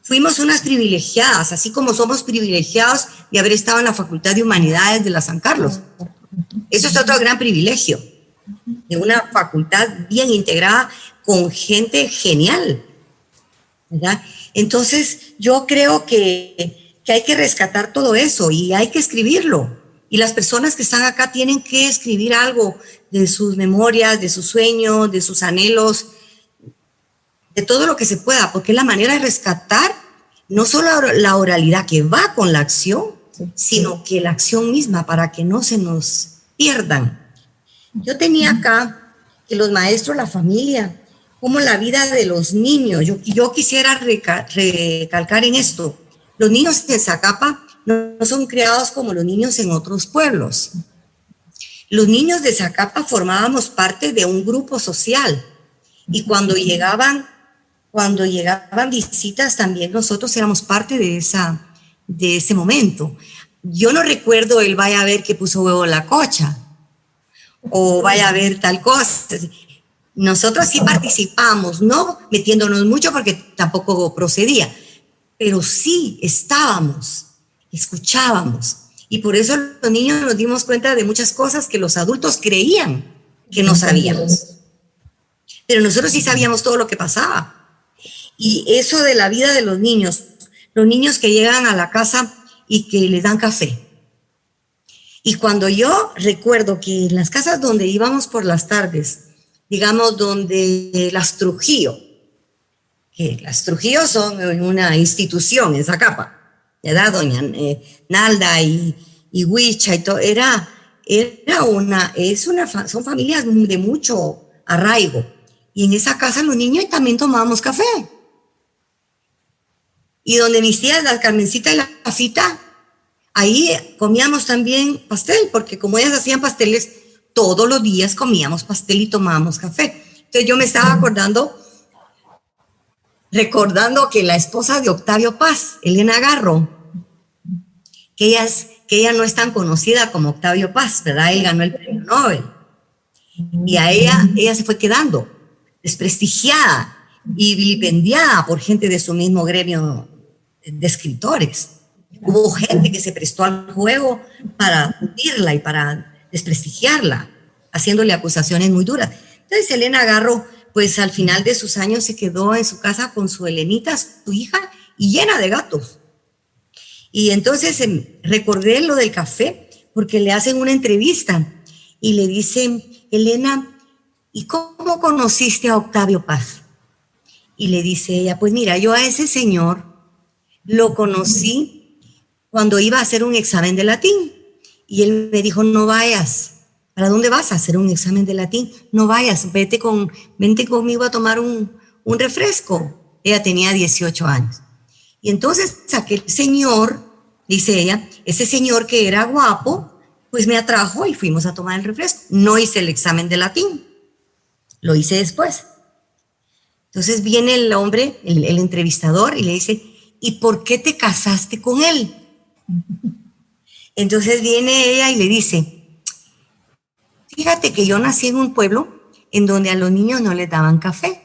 fuimos unas privilegiadas, así como somos privilegiados de haber estado en la Facultad de Humanidades de la San Carlos. Eso es otro gran privilegio, de una facultad bien integrada con gente genial, ¿verdad? Entonces yo creo que hay que rescatar todo eso y hay que escribirlo. Y las personas que están acá tienen que escribir algo de sus memorias, de sus sueños, de sus anhelos, de todo lo que se pueda, porque es la manera de rescatar no solo la oralidad que va con la acción, sino que la acción misma, para que no se nos pierdan. Yo tenía acá que los maestros, la familia, como la vida de los niños, yo quisiera recalcar en esto, los niños de Zacapa no son criados como los niños en otros pueblos. Los niños de Zacapa formábamos parte de un grupo social y cuando llegaban visitas también nosotros éramos parte de ese momento. Yo no recuerdo el vaya a ver que puso huevo la cocha o vaya a ver tal cosa. Nosotros sí participamos, no metiéndonos mucho porque tampoco procedía, pero sí estábamos, escuchábamos. Y por eso los niños nos dimos cuenta de muchas cosas que los adultos creían que no sabíamos. Pero nosotros sí sabíamos todo lo que pasaba. Y eso de la vida de los niños que llegan a la casa y que les dan café. Y cuando yo recuerdo que en las casas donde íbamos por las tardes, digamos donde las Trujillo, que las Trujillo son una institución en Zacapa, ¿verdad? Doña Nalda y Huicha y todo, son familias de mucho arraigo. Y en esa casa los niños también tomábamos café. Y donde mis tías, la Carmencita y la Fita, ahí comíamos también pastel, porque como ellas hacían pasteles, todos los días comíamos pastel y tomábamos café. Entonces yo me estaba recordando que la esposa de Octavio Paz, Elena Garro, que ella no es tan conocida como Octavio Paz, ¿verdad? Él ganó el premio Nobel. Y a ella se fue quedando desprestigiada y vilipendiada por gente de su mismo gremio de escritores. Hubo gente que se prestó al juego para hundirla y para desprestigiarla, haciéndole acusaciones muy duras. Entonces Elena Garro, pues al final de sus años se quedó en su casa con su Elenita, su hija, y llena de gatos. Y entonces recordé lo del café, porque le hacen una entrevista y le dicen, Elena, ¿y cómo conociste a Octavio Paz? Y le dice ella, pues mira, yo a ese señor lo conocí cuando iba a hacer un examen de latín. Y él me dijo, no vayas. ¿Para dónde vas a hacer un examen de latín? No vayas, vente conmigo a tomar un refresco. Ella tenía 18 años. Y entonces aquel señor, dice ella, ese señor que era guapo, pues me atrajo y fuimos a tomar el refresco. No hice el examen de latín, lo hice después. Entonces viene el hombre, el entrevistador, y le dice, ¿y por qué te casaste con él? Entonces viene ella y le dice, fíjate que yo nací en un pueblo en donde a los niños no les daban café.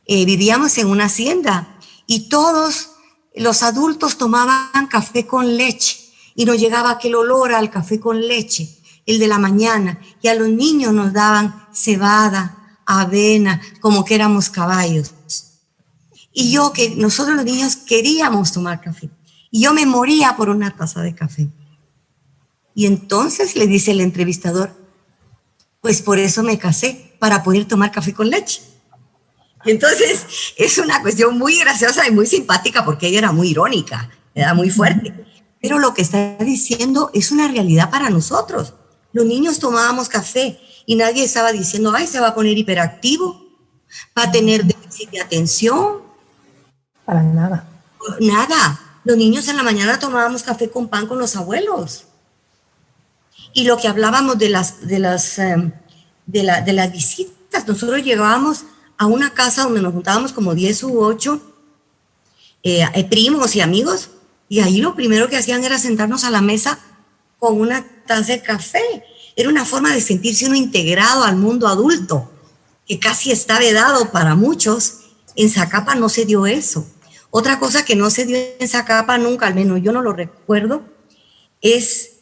Vivíamos en una hacienda y todos los adultos tomaban café con leche y nos llegaba aquel olor al café con leche, el de la mañana, y a los niños nos daban cebada, avena, como que éramos caballos. Y nosotros los niños queríamos tomar café. Y yo me moría por una taza de café. Y entonces le dice el entrevistador, pues por eso me casé, para poder tomar café con leche. Y entonces es una cuestión muy graciosa y muy simpática porque ella era muy irónica, era muy fuerte. Pero lo que está diciendo es una realidad para nosotros. Los niños tomábamos café y nadie estaba diciendo, ay, se va a poner hiperactivo, va a tener déficit de atención. Para nada. Nada. Los niños en la mañana tomábamos café con pan con los abuelos. Y lo que hablábamos de las visitas, nosotros llegábamos a una casa donde nos juntábamos como 10 u 8 primos y amigos, y ahí lo primero que hacían era sentarnos a la mesa con una taza de café. Era una forma de sentirse uno integrado al mundo adulto, que casi está vedado para muchos. En Zacapa no se dio eso. Otra cosa que no se dio en Zacapa nunca, al menos yo no lo recuerdo, es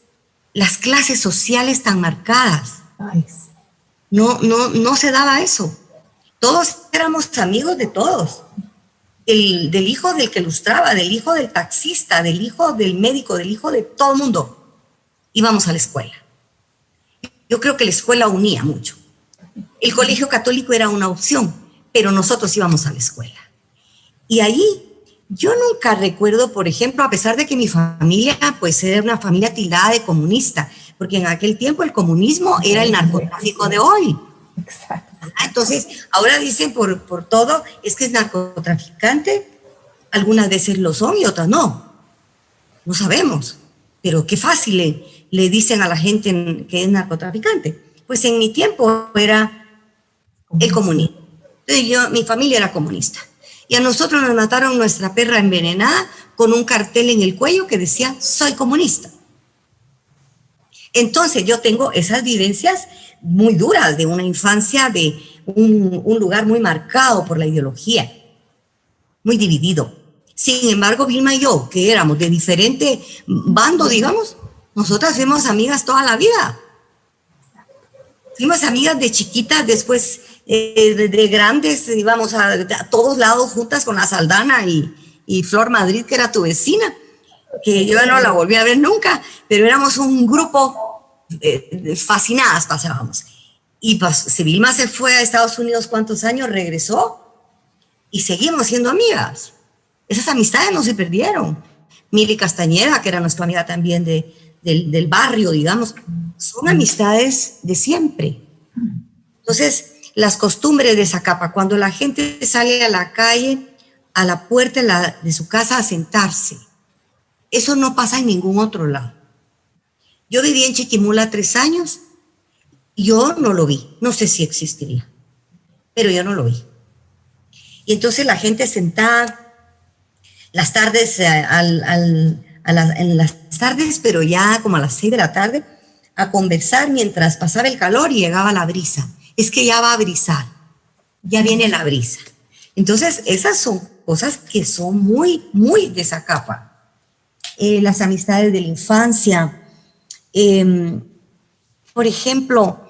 las clases sociales tan marcadas. Ay, sí. No se daba eso. Todos éramos amigos de todos. Del hijo del que ilustraba, del hijo del taxista, del hijo del médico, del hijo de todo el mundo. Íbamos a la escuela. Yo creo que la escuela unía mucho. El colegio católico era una opción, pero nosotros íbamos a la escuela. Y ahí yo nunca recuerdo, por ejemplo, a pesar de que mi familia pues era una familia tildada de comunista, porque en aquel tiempo el comunismo era el narcotráfico de hoy. Exacto. Entonces, ahora dicen por todo, es que es narcotraficante. Algunas veces lo son y otras no. No sabemos. Pero qué fácil le dicen a la gente que es narcotraficante. Pues en mi tiempo era el comunismo. Entonces mi familia era comunista. Y a nosotros nos mataron nuestra perra envenenada con un cartel en el cuello que decía, soy comunista. Entonces yo tengo esas vivencias muy duras de una infancia, de un lugar muy marcado por la ideología, muy dividido. Sin embargo, Vilma y yo, que éramos de diferente bando, digamos, nosotras fuimos amigas toda la vida. Fuimos amigas de chiquitas, después de grandes, íbamos a todos lados juntas con la Saldana y Flor Madrid, que era tu vecina, que yo no la volví a ver nunca, pero éramos un grupo fascinadas, pasábamos. Y pues Vilma se fue a Estados Unidos, ¿cuántos años? Regresó y seguimos siendo amigas. Esas amistades no se perdieron. Mili Castañeda, que era nuestra amiga también del barrio, digamos, son amistades de siempre. Entonces, las costumbres de Zacapa, cuando la gente sale a la calle, a la puerta de su casa a sentarse, eso no pasa en ningún otro lado. Yo viví en Chiquimula 3 años, yo no lo vi, no sé si existiría, pero yo no lo vi. Y entonces la gente sentada, las tardes, en las tardes, pero ya como a las 6 de la tarde, a conversar mientras pasaba el calor y llegaba la brisa. Es que ya va a brisar, ya viene la brisa. Entonces, esas son cosas que son muy, muy de Zacapa. Las amistades de la infancia. Por ejemplo,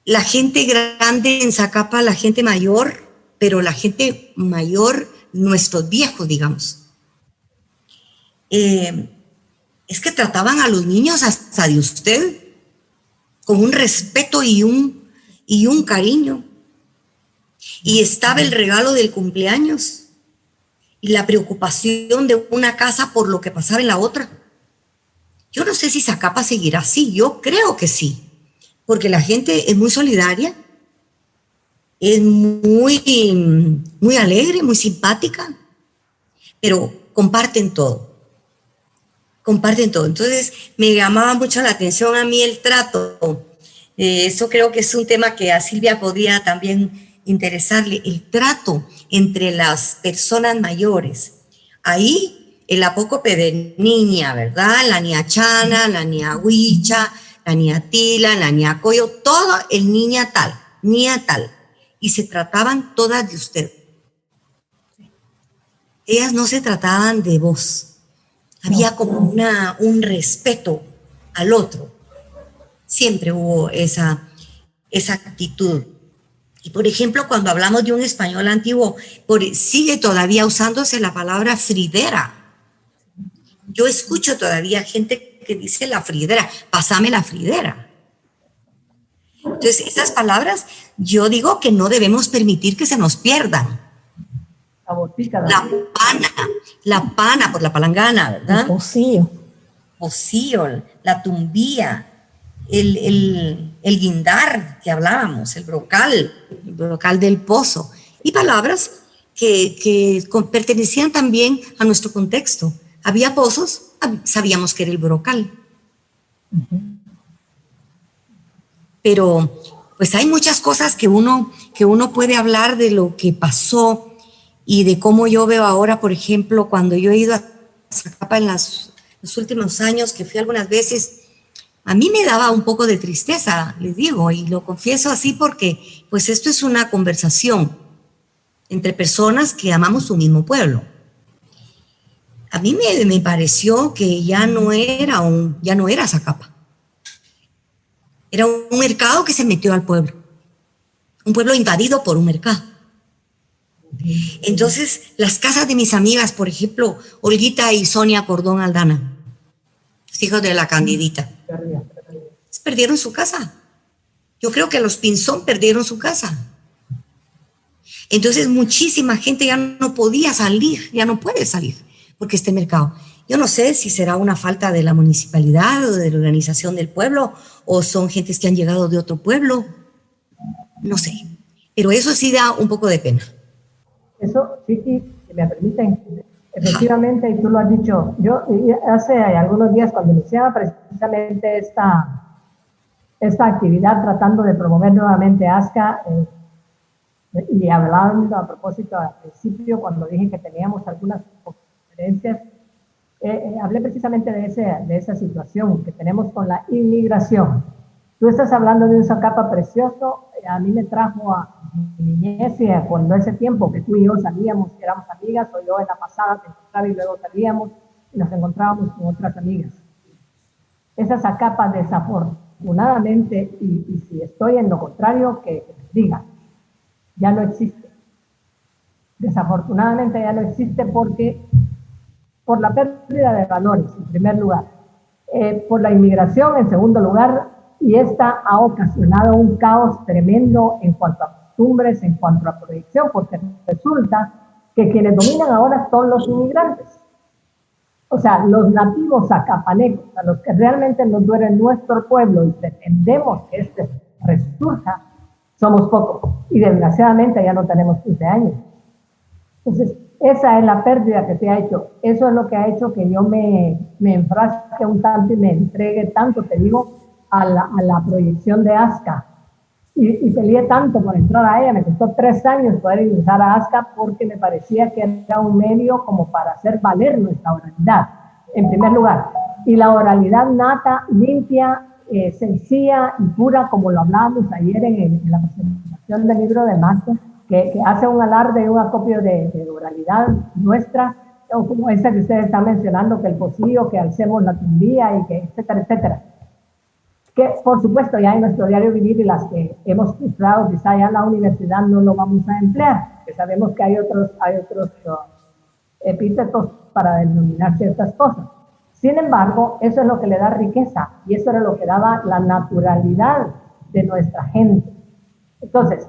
la gente grande en Zacapa, la gente mayor, pero la gente mayor, nuestros viejos, digamos. Es que trataban a los niños hasta de usted con un respeto y un cariño. Y estaba el regalo del cumpleaños y la preocupación de una casa por lo que pasaba en la otra. Yo no sé si Zacapa seguirá así, yo creo que sí, porque la gente es muy solidaria, es muy alegre, muy simpática, pero comparten todo. Comparten todo. Entonces, me llamaba mucho la atención a mí el trato. Eso creo que es un tema que a Silvia podría también interesarle, el trato entre las personas mayores. Ahí, el apócope de niña, ¿verdad? La niña Chana, la niña Huicha, la niña Tila, la niña Coyo, todo el niña tal. Y se trataban todas de usted. Ellas no se trataban de vos. Había como un respeto al otro. Siempre hubo esa actitud. Y por ejemplo, cuando hablamos de un español antiguo, sigue todavía usándose la palabra fridera. Yo escucho todavía gente que dice la fridera, pásame la fridera. Entonces, esas palabras, yo digo que no debemos permitir que se nos pierdan. La pana por la palangana, ¿verdad? El pocillo. Pocillo, la tumbía, el guindar que hablábamos, el brocal del pozo, y palabras que pertenecían también a nuestro contexto. Había pozos, sabíamos que era el brocal. Pero pues hay muchas cosas que uno puede hablar de lo que pasó y de cómo yo veo ahora, por ejemplo, cuando yo he ido a Zacapa en los últimos años, que fui algunas veces, a mí me daba un poco de tristeza, les digo, y lo confieso así porque pues esto es una conversación entre personas que amamos un mismo pueblo. A mí me pareció que ya no era Zacapa. Era un mercado que se metió al pueblo. Un pueblo invadido por un mercado. Entonces, las casas de mis amigas, por ejemplo, Olguita y Sonia Cordón Aldana, los hijos de la Candidita, perdieron su casa. Yo creo que los Pinzón perdieron su casa. Entonces, muchísima gente ya no podía salir, ya no puede salir, porque este mercado. Yo no sé si será una falta de la municipalidad o de la organización del pueblo, o son gentes que han llegado de otro pueblo, no sé. Pero eso sí da un poco de pena. Eso, sí, si me permiten, efectivamente, y tú lo has dicho, yo hace algunos días cuando iniciaba precisamente esta actividad tratando de promover nuevamente ASCA, y hablando a propósito al principio cuando dije que teníamos algunas conferencias, hablé precisamente de esa situación que tenemos con la inmigración. Tú estás hablando de un Zacapa precioso, a mí me trajo a mi niñez y cuando ese tiempo que tú y yo salíamos, que éramos amigas, o yo en la pasada te encontraba y luego salíamos y nos encontrábamos con otras amigas. Esa Zacapa desafortunadamente, y si estoy en lo contrario, que diga, ya no existe. Desafortunadamente ya no existe porque por la pérdida de valores, en primer lugar, por la inmigración, en segundo lugar, y esta ha ocasionado un caos tremendo en cuanto a costumbres, en cuanto a proyección, porque resulta que quienes dominan ahora son los inmigrantes. O sea, los nativos zacapanecos, a los que realmente nos duele nuestro pueblo y pretendemos que este resurja, somos pocos. Y desgraciadamente ya no tenemos 15 años. Entonces, esa es la pérdida que se ha hecho. Eso es lo que ha hecho que yo me enfrasque un tanto y me entregue tanto, te digo, a la proyección de ASCA. Y peleé tanto por entrar a ella. Me costó 3 años poder ingresar a ASCA porque me parecía que era un medio como para hacer valer nuestra oralidad, en primer lugar. Y la oralidad nata, limpia, sencilla y pura, como lo hablábamos ayer en la presentación del libro de Marco, que hace un alarde y un acopio de oralidad nuestra, o como esa que ustedes están mencionando, que el pocillo, que alcemos la tumbía y que etcétera, etcétera. Que por supuesto ya en nuestro diario vivir y las que hemos filtrado quizá ya en la universidad no lo vamos a emplear, que sabemos que hay otros epítetos para denominar ciertas cosas. Sin embargo, eso es lo que le da riqueza y eso era lo que daba la naturalidad de nuestra gente. Entonces,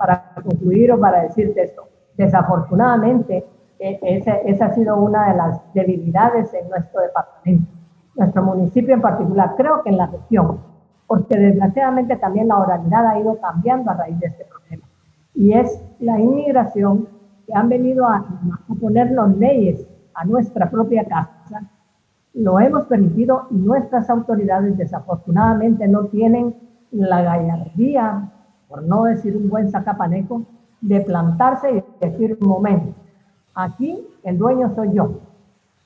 para concluir o para decirte esto. Desafortunadamente, esa ha sido una de las debilidades en nuestro departamento, nuestro municipio en particular, creo que en la región, porque desgraciadamente también la oralidad ha ido cambiando a raíz de este problema. Y es la inmigración que han venido a ponernos leyes a nuestra propia casa. Lo hemos permitido y nuestras autoridades desafortunadamente no tienen la gallardía, por no decir un buen sacapaneco, de plantarse y decir, un momento, aquí el dueño soy yo.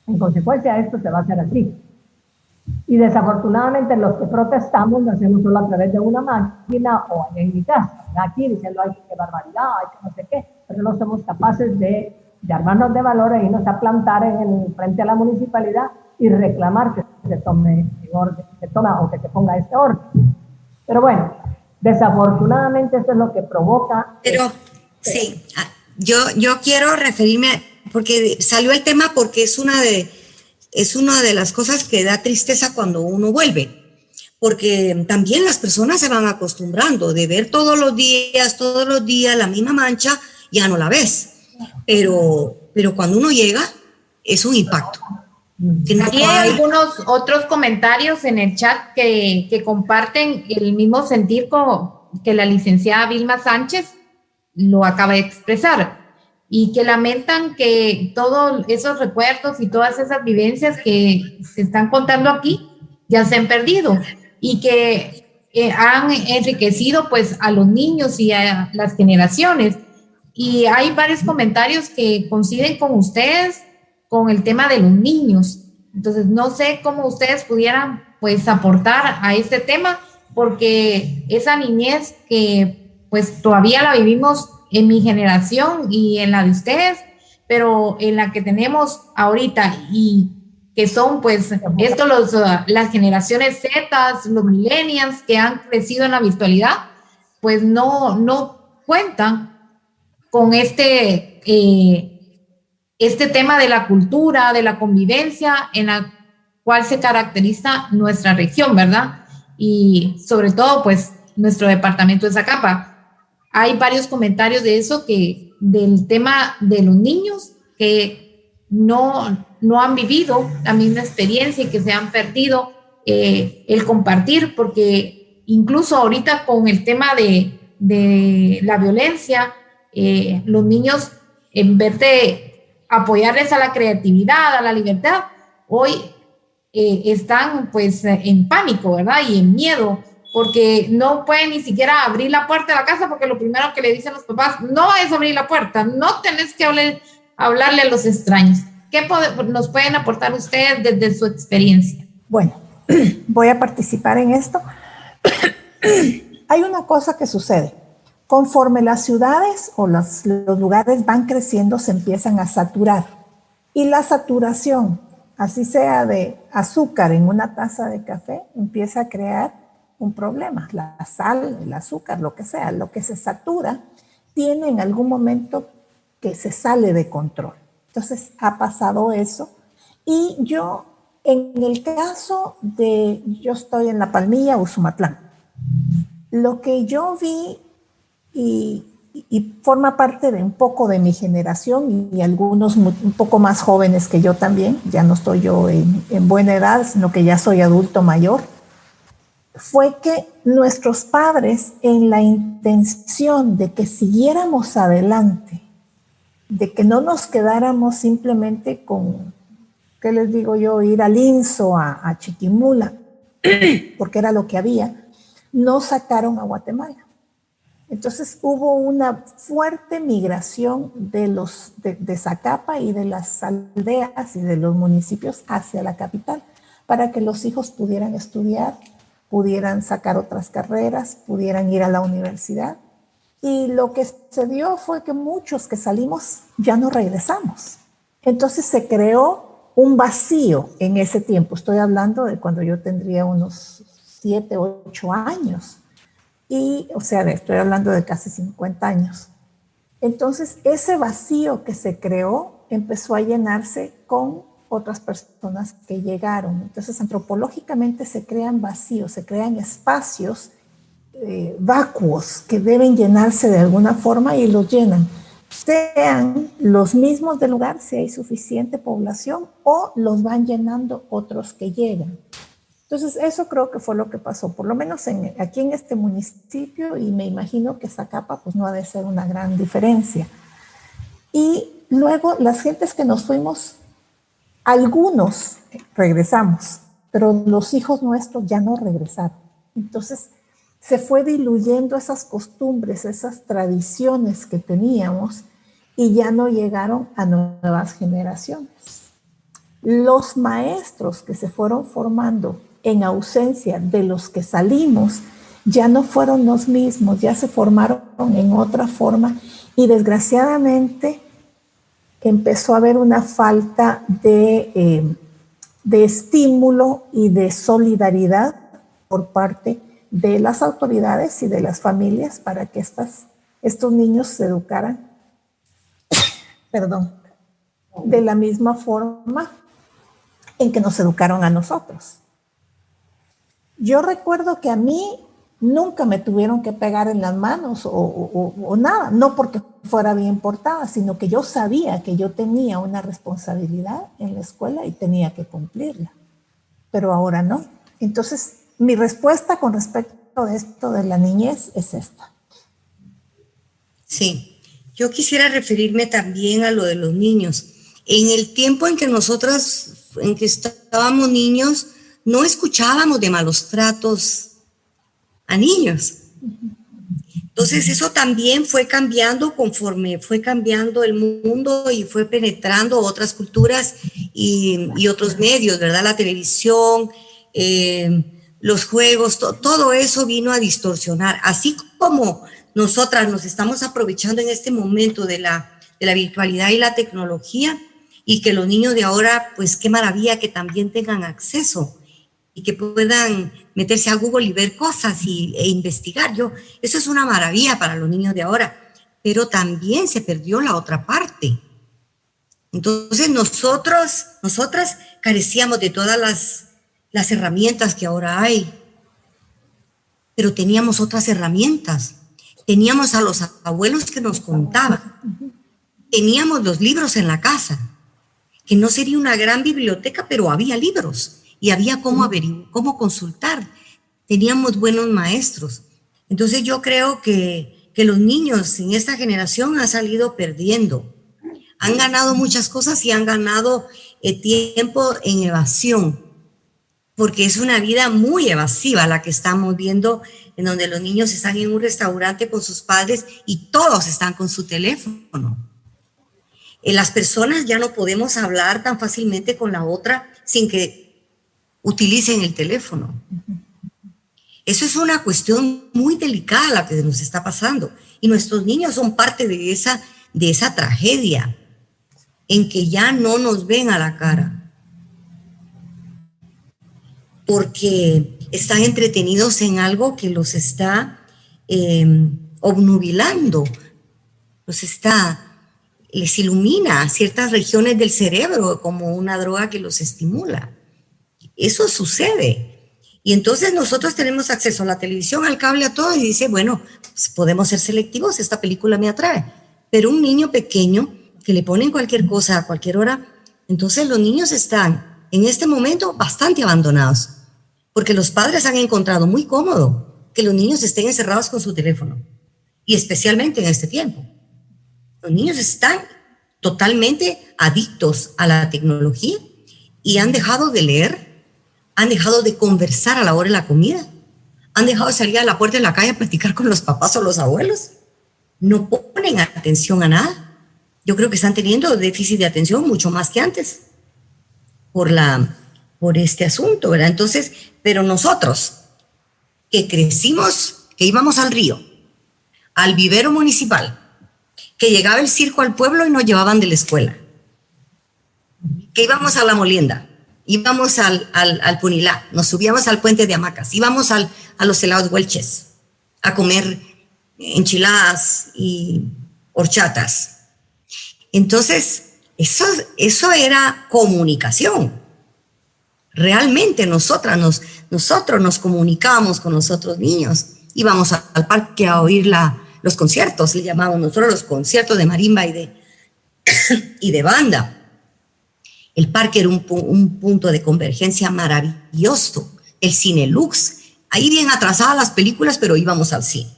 En consecuencia, esto se va a hacer así. Y desafortunadamente los que protestamos lo hacemos solo a través de una máquina o en mi casa. Aquí diciendo, ay, qué barbaridad, ay, que no sé qué, pero no somos capaces de armarnos de valor e irnos a plantar frente a la municipalidad y reclamar que se tome orden, o que se ponga este orden. Pero bueno, desafortunadamente esto es lo que provoca. Pero sí, yo quiero referirme, porque salió el tema porque es una de las cosas que da tristeza cuando uno vuelve, porque también las personas se van acostumbrando de ver todos los días la misma mancha, ya no la ves, pero cuando uno llega es un impacto. Aquí hay algunos otros comentarios en el chat que comparten el mismo sentir que la licenciada Vilma Sánchez lo acaba de expresar, y que lamentan que todos esos recuerdos y todas esas vivencias que se están contando aquí ya se han perdido, y que han enriquecido pues a los niños y a las generaciones. Y hay varios comentarios que coinciden con ustedes con el tema de los niños. Entonces, no sé cómo ustedes pudieran pues aportar a este tema, porque esa niñez que pues todavía la vivimos en mi generación y en la de ustedes, pero en la que tenemos ahorita, y que son pues las generaciones Z, los millennials que han crecido en la virtualidad, pues no cuentan con este tema de la cultura, de la convivencia en la cual se caracteriza nuestra región, ¿verdad? Y sobre todo pues nuestro departamento de Zacapa. Hay varios comentarios de eso, del tema de los niños que no han vivido la misma experiencia y que se han perdido el compartir, porque incluso ahorita con el tema de la violencia, los niños, en vez de apoyarles a la creatividad, a la libertad, hoy están pues en pánico, ¿verdad? Y en miedo, porque no pueden ni siquiera abrir la puerta de la casa, porque lo primero que le dicen los papás, no es abrir la puerta, no tenés que hablarle a los extraños. ¿Qué nos pueden aportar ustedes desde su experiencia? Bueno, voy a participar en esto. Hay una cosa que sucede. Conforme las ciudades o los lugares van creciendo, se empiezan a saturar. Y la saturación, así sea de azúcar en una taza de café, empieza a crear un problema. La sal, el azúcar, lo que sea, lo que se satura, tiene en algún momento que se sale de control. Entonces ha pasado eso. Y yo, en el caso yo estoy en La Palmilla, Usumatlán. Lo que yo vi y forma parte de un poco de mi generación, y algunos un poco más jóvenes que yo también, ya no estoy yo en buena edad, sino que ya soy adulto mayor, fue que nuestros padres, en la intención de que siguiéramos adelante, de que no nos quedáramos simplemente con, ¿qué les digo yo?, ir al INSO, a Chiquimula, porque era lo que había, nos sacaron a Guatemala. Entonces hubo una fuerte migración de Zacapa y de las aldeas y de los municipios hacia la capital, para que los hijos pudieran estudiar, pudieran sacar otras carreras, pudieran ir a la universidad. Y lo que se dio fue que muchos que salimos ya no regresamos. Entonces se creó un vacío en ese tiempo. Estoy hablando de cuando yo tendría unos 7, 8 años. Y, o sea, estoy hablando de casi 50 años. Entonces, ese vacío que se creó empezó a llenarse con otras personas que llegaron. Entonces, antropológicamente se crean vacíos, se crean espacios vacuos que deben llenarse de alguna forma y los llenan. Sean los mismos del lugar, si hay suficiente población, o los van llenando otros que llegan. Entonces, eso creo que fue lo que pasó, por lo menos aquí en este municipio, y me imagino que Zacapa pues no ha de ser una gran diferencia. Y luego las gentes que nos fuimos, algunos regresamos, pero los hijos nuestros ya no regresaron. Entonces, se fue diluyendo esas costumbres, esas tradiciones que teníamos y ya no llegaron a nuevas generaciones. Los maestros que se fueron formando en ausencia de los que salimos ya no fueron los mismos, ya se formaron en otra forma y desgraciadamente empezó a haber una falta de estímulo y de solidaridad por parte de las autoridades y de las familias para que estos niños se educaran, de la misma forma en que nos educaron a nosotros. Yo recuerdo que a mí nunca me tuvieron que pegar en las manos o nada, no porque fuera bien portada, sino que yo sabía que yo tenía una responsabilidad en la escuela y tenía que cumplirla, pero ahora no. Entonces, mi respuesta con respecto a esto de la niñez es esta. Sí, yo quisiera referirme también a lo de los niños. En el tiempo en que nosotras, en que estábamos niños, no escuchábamos de malos tratos a niños. Entonces eso también fue cambiando conforme fue cambiando el mundo y fue penetrando otras culturas y otros medios, ¿verdad? La televisión, los juegos, todo eso vino a distorsionar. Así como nosotras nos estamos aprovechando en este momento de la virtualidad y la tecnología, y que los niños de ahora, pues qué maravilla que también tengan acceso y que puedan meterse a Google y ver cosas e investigar. Eso es una maravilla para los niños de ahora, pero también se perdió la otra parte. Entonces nosotras carecíamos de todas las herramientas que ahora hay, pero teníamos otras herramientas. Teníamos a los abuelos que nos contaban, teníamos los libros en la casa, que no sería una gran biblioteca, pero había libros y había cómo consultar. Teníamos buenos maestros. Entonces yo creo que los niños en esta generación han salido perdiendo. Han ganado muchas cosas y han ganado tiempo en evasión, porque es una vida muy evasiva la que estamos viendo, en donde los niños están en un restaurante con sus padres y todos están con su teléfono. Las personas ya no podemos hablar tan fácilmente con la otra sin que utilicen el teléfono. Eso es una cuestión muy delicada la que nos está pasando. Y nuestros niños son parte de esa tragedia en que ya no nos ven a la cara. Porque están entretenidos en algo que los está obnubilando, les ilumina ciertas regiones del cerebro como una droga que los estimula. Eso sucede. Y entonces nosotros tenemos acceso a la televisión, al cable, a todo, y dice, bueno, pues podemos ser selectivos, esta película me atrae. Pero un niño pequeño que le ponen cualquier cosa a cualquier hora, entonces los niños están en este momento bastante abandonados, porque los padres han encontrado muy cómodo que los niños estén encerrados con su teléfono, y especialmente en este tiempo. Los niños están totalmente adictos a la tecnología y han dejado de leer, han dejado de conversar a la hora de la comida, han dejado de salir a la puerta de la calle a platicar con los papás o los abuelos. No ponen atención a nada. Yo creo que están teniendo déficit de atención mucho más que antes por este asunto, ¿verdad? Entonces, pero nosotros que crecimos, que íbamos al río, al vivero municipal, que llegaba el circo al pueblo y nos llevaban de la escuela, que íbamos a la molienda, íbamos al Punilá, nos subíamos al puente de hamacas, íbamos a los helados Welches a comer enchiladas y horchatas. Entonces, eso era comunicación. Realmente nosotros nos comunicábamos con los otros niños íbamos al parque a oír los conciertos, le llamamos nosotros los conciertos de marimba y de banda. El parque era un punto de convergencia maravilloso. El Cine Lux, ahí bien atrasadas las películas, pero íbamos al cine.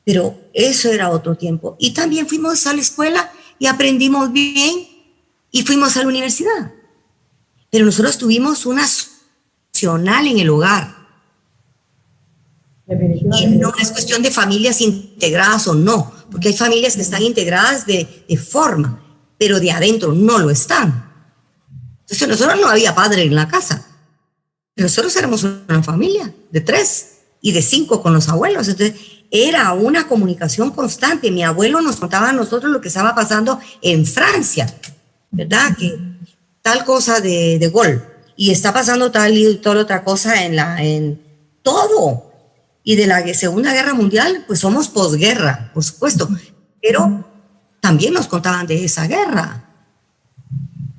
Pero eso era otro tiempo. Y también fuimos a la escuela y aprendimos bien y fuimos a la universidad. Pero nosotros tuvimos una nacional en el hogar. Y no es cuestión de familias integradas o no, porque hay familias que están integradas de forma, pero de adentro no lo están. Entonces nosotros no había padre en la casa. Nosotros éramos una familia de 3 y de 5 con los abuelos. Entonces era una comunicación constante. Mi abuelo nos contaba a nosotros lo que estaba pasando en Francia, ¿verdad? Que tal cosa de gol. Y está pasando tal y toda otra cosa en todo. Y de la Segunda Guerra Mundial, pues somos posguerra, por supuesto. Pero también nos contaban de esa guerra.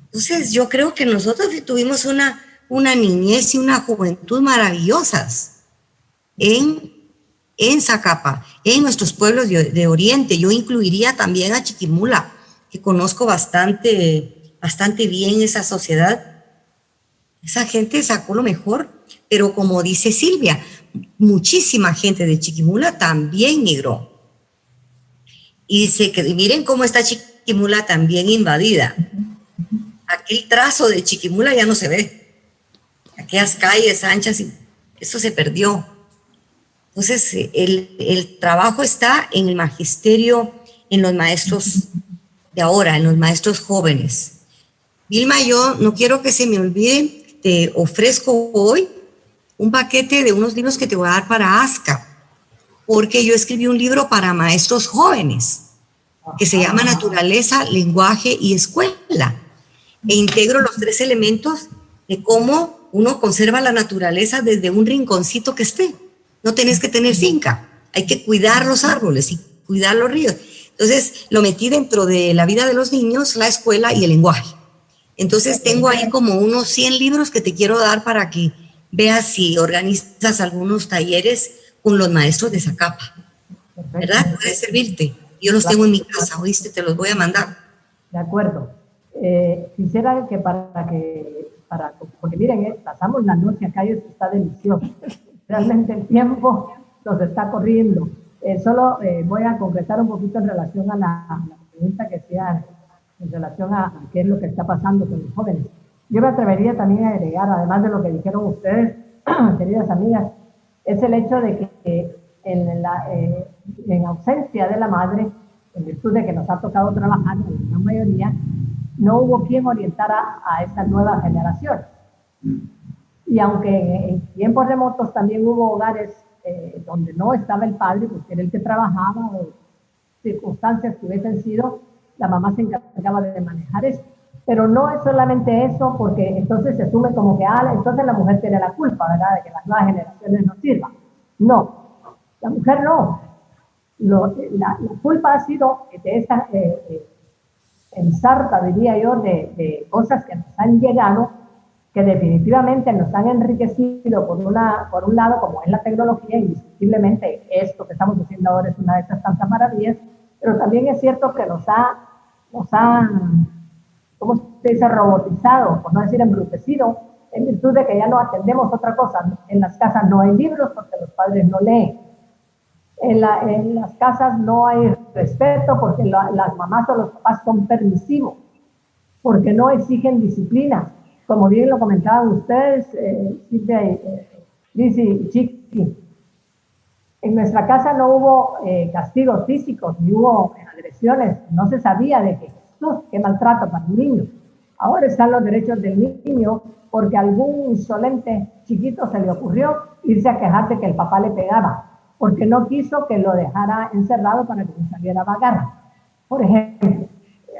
Entonces yo creo que nosotros tuvimos una niñez y una juventud maravillosas en Zacapa, en nuestros pueblos de Oriente. Yo incluiría también a Chiquimula, que conozco bastante bien esa sociedad. Esa gente sacó lo mejor, pero como dice Silvia, muchísima gente de Chiquimula también migró. Y miren cómo está Chiquimula también invadida. Aquel trazo de Chiquimula ya no se ve. Aquellas calles anchas, eso se perdió. Entonces, el trabajo está en el magisterio, en los maestros de ahora, en los maestros jóvenes. Vilma, yo no quiero que se me olvide, te ofrezco hoy un paquete de unos libros que te voy a dar para ASCA, porque yo escribí un libro para maestros jóvenes, que se llama Naturaleza, Lenguaje y Escuela. E integro los 3 elementos de cómo uno conserva la naturaleza desde un rinconcito que esté. No tenés que tener finca, hay que cuidar los árboles y cuidar los ríos. Entonces, lo metí dentro de la vida de los niños, la escuela y el lenguaje. Entonces, tengo ahí como unos 100 libros que te quiero dar para que veas si organizas algunos talleres con los maestros de Zacapa. ¿Verdad? Puede servirte. Yo los tengo en mi casa, ¿oíste? Te los voy a mandar. De acuerdo. Quisiera que porque miren, pasamos la noche acá y esto está delicioso. Realmente el tiempo nos está corriendo. Solo voy a concretar un poquito en relación a la pregunta que hacía en relación a qué es lo que está pasando con los jóvenes. Yo me atrevería también a agregar, además de lo que dijeron ustedes, queridas amigas, es el hecho de que en ausencia de la madre, en virtud de que nos ha tocado trabajar, en la gran mayoría, no hubo quien orientara a esta nueva generación. Y aunque en tiempos remotos también hubo hogares donde no estaba el padre, porque era el que trabajaba, o circunstancias que hubiesen sido, la mamá se encargaba de manejar esto. Pero no es solamente eso, porque entonces se asume como que, entonces la mujer tiene la culpa, ¿verdad?, de que las nuevas generaciones no sirvan. No, la mujer no. La culpa ha sido de esta ensarta, diría yo, de cosas que nos han llegado, que definitivamente nos han enriquecido por un lado, como es la tecnología, indiscutiblemente esto que estamos haciendo ahora es una de esas tantas maravillas, pero también es cierto que nos ha ¿cómo se dice?, robotizado, por no decir embrutecido, en virtud de que ya no atendemos otra cosa. En las casas no hay libros porque los padres no leen. En las casas no hay respeto porque las mamás o los papás son permisivos, porque no exigen disciplina. Como bien lo comentaban ustedes, Silvia, Liz y Chiqui, en nuestra casa no hubo castigos físicos, ni hubo agresiones, no se sabía de que qué maltrato para un niño. Ahora están los derechos del niño porque a algún insolente chiquito se le ocurrió irse a quejar de que el papá le pegaba, porque no quiso que lo dejara encerrado para que no saliera a vagar. Por ejemplo,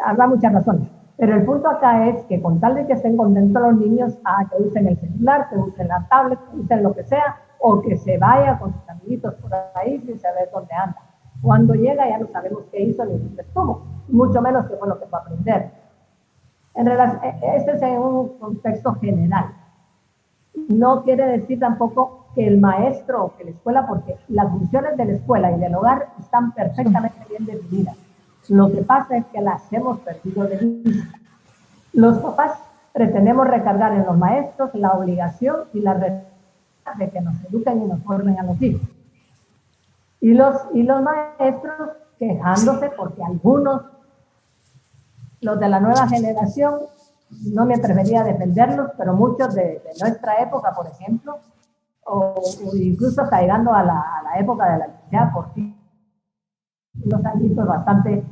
habrá muchas razones. Pero el punto acá es que con tal de que estén contentos los niños, que usen el celular, que usen la tablet, que usen lo que sea, o que se vaya con sus amiguitos por ahí sin saber dónde anda. Cuando llega ya no sabemos qué hizo ni dónde estuvo, mucho menos qué fue lo que fue a aprender. Este es en un contexto general. no quiere decir tampoco que el maestro o que la escuela, porque las funciones de la escuela y del hogar están perfectamente bien definidas. Lo que pasa es que las hemos perdido de vista. Los papás pretendemos recargar en los maestros la obligación y la responsabilidad de que nos eduquen y nos formen a los hijos. Y los maestros quejándose porque algunos, los de la nueva generación, no me atrevería a defenderlos, pero muchos de nuestra época, por ejemplo, o incluso hasta llegando a la época de la licenciada por sí, unos añitos bastante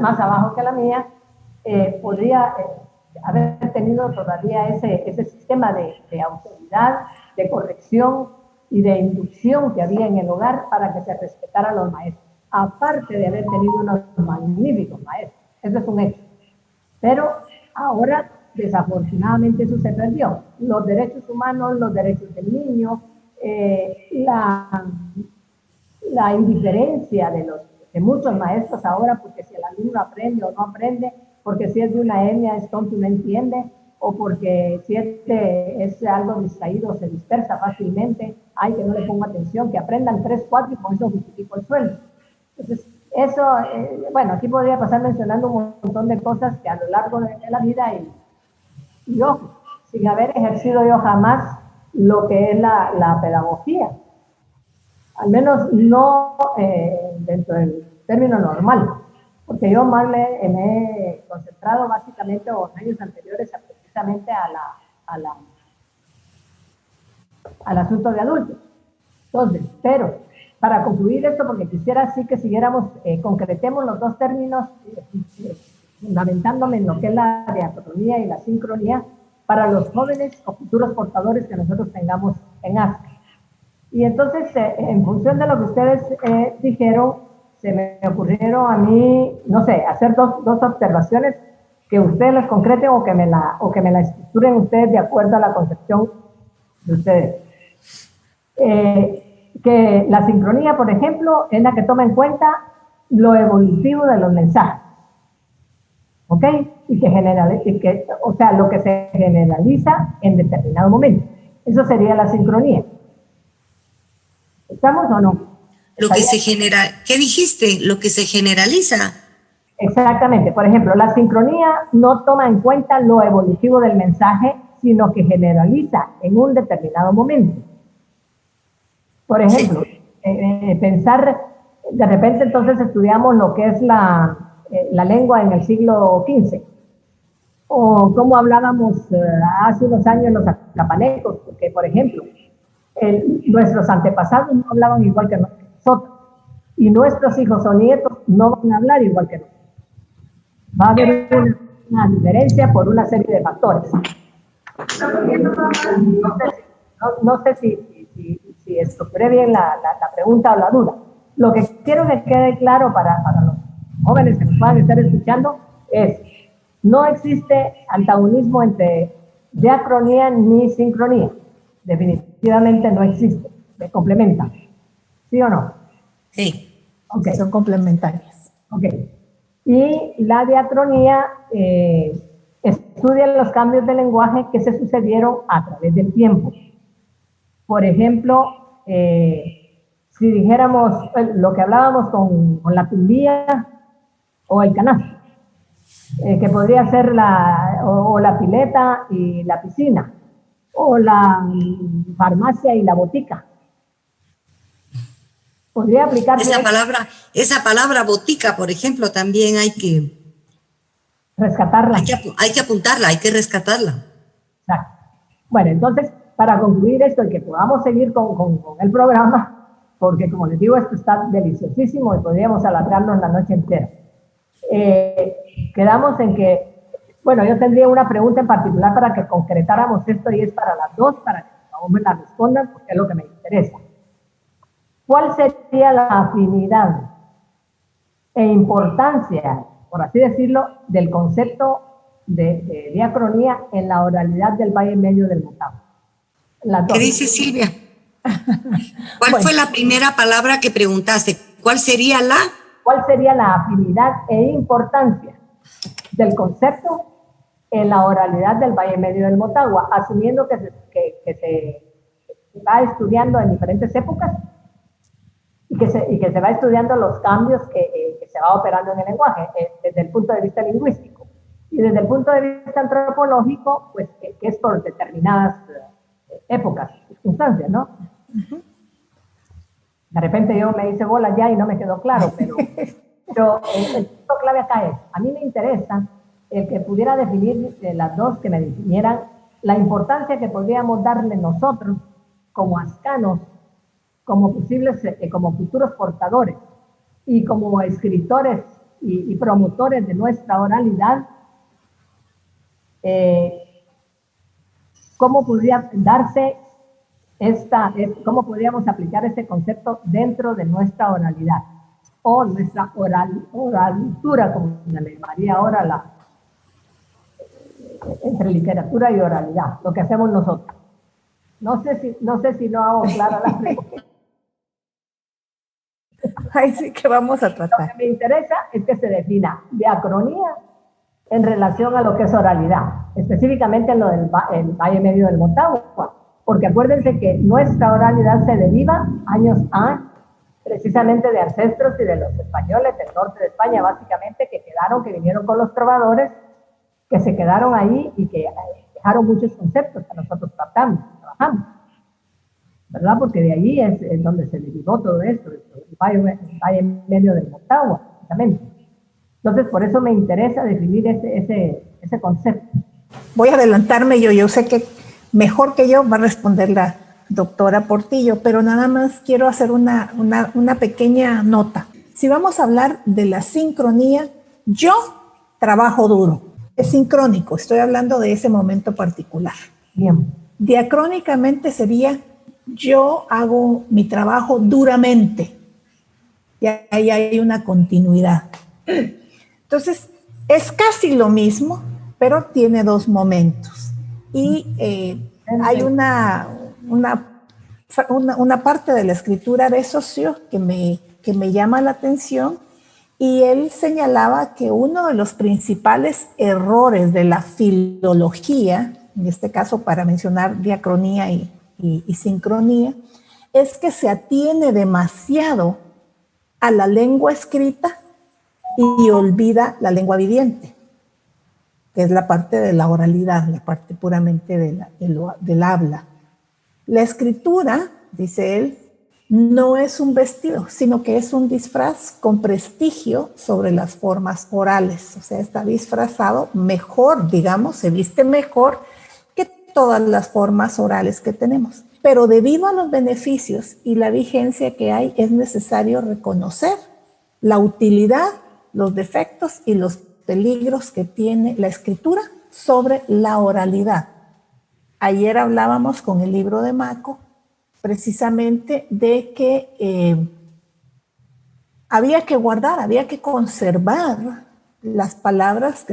más abajo que la mía, podría haber tenido todavía ese sistema de autoridad, de corrección y de inducción que había en el hogar para que se respetara a los maestros, aparte de haber tenido unos magníficos maestros. Eso es un hecho. Pero ahora, desafortunadamente, eso se perdió. Los derechos humanos, los derechos del niño, la indiferencia de muchos maestros ahora, porque si el alumno aprende o no aprende, porque si es de una etnia es tonto y no entiende, o porque si es algo distraído, se dispersa fácilmente, ay, que no le pongo atención, que aprendan 3, 4 y con eso justifico el sueldo. Entonces, eso, bueno, aquí podría pasar mencionando un montón de cosas que a lo largo de la vida y yo, sin haber ejercido yo jamás lo que es la pedagogía, al menos no dentro del término normal, porque yo más me he concentrado básicamente en los años anteriores precisamente al asunto de adultos. Entonces, pero para concluir esto, porque quisiera sí que siguiéramos, concretemos los dos términos, fundamentándome en lo que es la diacronía y la sincronía para los jóvenes o futuros portadores que nosotros tengamos en ASCA. Y entonces, en función de lo que ustedes dijeron, se me ocurrieron a mí, no sé, hacer dos observaciones que ustedes las concreten o que me la estructuren ustedes de acuerdo a la concepción de ustedes. Que la sincronía, por ejemplo, es la que toma en cuenta lo evolutivo de los mensajes. ¿Ok? O sea, lo que se generaliza en determinado momento. Eso sería la sincronía. ¿Estamos o no? Lo que se genera, ¿qué dijiste? Lo que se generaliza. Exactamente. Por ejemplo, la sincronía no toma en cuenta lo evolutivo del mensaje, sino que generaliza en un determinado momento. Por ejemplo, pensar, de repente entonces estudiamos lo que es la lengua en el siglo XV, o cómo hablábamos hace unos años los acapanecos, porque, por ejemplo, nuestros antepasados no hablaban igual que nosotros, y nuestros hijos o nietos no van a hablar igual que nosotros. Va a haber una diferencia por una serie de factores. No sé si estructuré bien la pregunta o la duda. Lo que quiero que quede claro para los jóvenes que nos puedan estar escuchando es: no existe antagonismo entre diacronía ni sincronía. Definitivamente no existe. Se complementan. ¿Sí o no? Sí. Okay. Son complementarias. Ok. Y la diacronía estudia los cambios de lenguaje que se sucedieron a través del tiempo. Por ejemplo, si dijéramos lo que hablábamos con la tumbía o el canasto, que podría ser la pileta y la piscina, o la farmacia y la botica. Podría aplicarse. Esa palabra botica, por ejemplo, también hay que rescatarla. Hay que apuntarla, hay que rescatarla. Exacto. Bueno, entonces, para concluir esto y que podamos seguir con el programa, porque como les digo, esto está deliciosísimo y podríamos alargarlo en la noche entera. Quedamos en que, bueno, yo tendría una pregunta en particular para que concretáramos esto, y es para las dos, para que no me la respondan, porque es lo que me interesa. ¿Cuál sería la afinidad e importancia, por así decirlo, del concepto de diacronía en la oralidad del Valle Medio del Motagua? ¿Qué dice Silvia? ¿Cuál fue la primera palabra que preguntaste? ¿Cuál sería la afinidad e importancia del concepto en la oralidad del Valle Medio del Motagua, asumiendo que se va estudiando en diferentes épocas y que se va estudiando los cambios que se va operando en el lenguaje desde el punto de vista lingüístico. Y desde el punto de vista antropológico, pues que es por determinadas épocas, circunstancias, ¿no? De repente yo me hice bola ya y no me quedó claro, pero el punto clave acá es, a mí me interesa el que pudiera definir las dos, que me definieran la importancia que podríamos darle nosotros como ascanos, como posibles, como futuros portadores y como escritores y promotores de nuestra oralidad, cómo podría darse cómo podríamos aplicar este concepto dentro de nuestra oralidad o nuestra oralitura, como se le llamaría ahora entre literatura y oralidad, lo que hacemos nosotros. No sé si no hago clara la pregunta. Ay, sí, que vamos a tratar. Lo que me interesa es que se defina diacronía en relación a lo que es oralidad, específicamente en lo del Valle Medio del Motagua, porque acuérdense que nuestra oralidad se deriva años A, precisamente de ancestros y de los españoles del norte de España, básicamente, que vinieron con los trovadores, que se quedaron ahí y que dejaron muchos conceptos que nosotros trabajamos, ¿verdad? Porque de ahí es donde se derivó todo esto, el Valle Medio del Motagua, precisamente. Entonces, por eso me interesa definir ese concepto. Voy a adelantarme yo sé que mejor que yo va a responder la doctora Portillo, pero nada más quiero hacer una pequeña nota. Si vamos a hablar de la sincronía, yo trabajo duro. Es sincrónico, estoy hablando de ese momento particular. Bien. Diacrónicamente sería, yo hago mi trabajo duramente. Y ahí hay una continuidad. Entonces, es casi lo mismo, pero tiene dos momentos. Y hay una parte de la escritura de Saussure que me llama la atención, y él señalaba que uno de los principales errores de la filología, en este caso para mencionar diacronía y sincronía, es que se atiene demasiado a la lengua escrita y olvida la lengua viviente, que es la parte de la oralidad, la parte puramente del habla. La escritura, dice él, no es un vestido, sino que es un disfraz con prestigio sobre las formas orales. O sea, está disfrazado mejor, digamos, se viste mejor que todas las formas orales que tenemos. Pero debido a los beneficios y la vigencia que hay, es necesario reconocer la utilidad, los defectos y los peligros que tiene la escritura sobre la oralidad. Ayer hablábamos con el libro de Mako precisamente de que había que guardar, había que conservar las palabras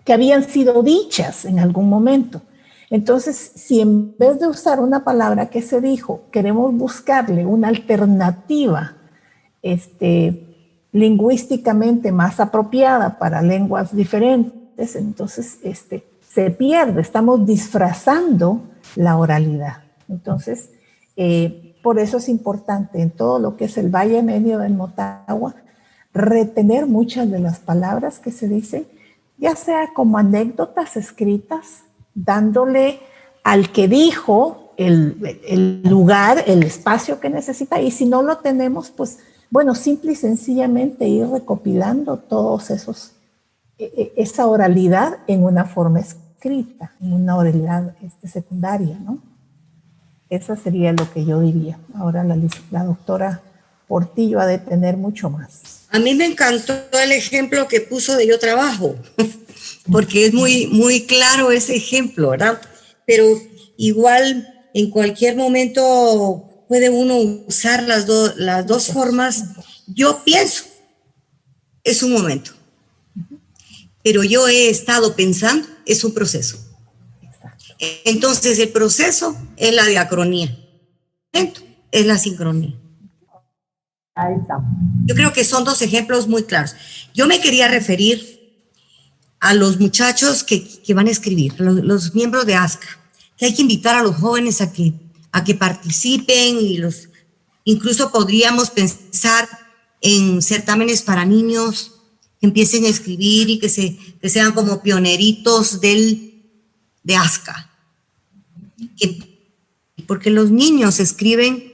que habían sido dichas en algún momento. Entonces, si en vez de usar una palabra que se dijo, queremos buscarle una alternativa lingüísticamente más apropiada para lenguas diferentes, entonces se pierde, estamos disfrazando la oralidad. Entonces, por eso es importante en todo lo que es el Valle Medio del Motagua retener muchas de las palabras que se dicen, ya sea como anécdotas escritas, dándole al que dijo el lugar, el espacio que necesita, y si no lo tenemos, pues bueno, simple y sencillamente ir recopilando todos esa oralidad en una forma escrita, en una oralidad secundaria, ¿no? Eso sería lo que yo diría. Ahora la doctora Portillo ha de tener mucho más. A mí me encantó el ejemplo que puso de Yo Trabajo, porque es muy, muy claro ese ejemplo, ¿verdad? Pero igual en cualquier momento puede uno usar las dos formas. Yo pienso, es un momento, pero yo he estado pensando, es un proceso. Entonces el proceso es la diacronía, es la sincronía. Ahí está. Yo creo que son dos ejemplos muy claros. Yo me quería referir a los muchachos que van a escribir, los miembros de ASCA, que hay que invitar a los jóvenes a que participen y incluso podríamos pensar en certámenes para niños que empiecen a escribir y que sean como pioneritos de ASCA. Porque los niños escriben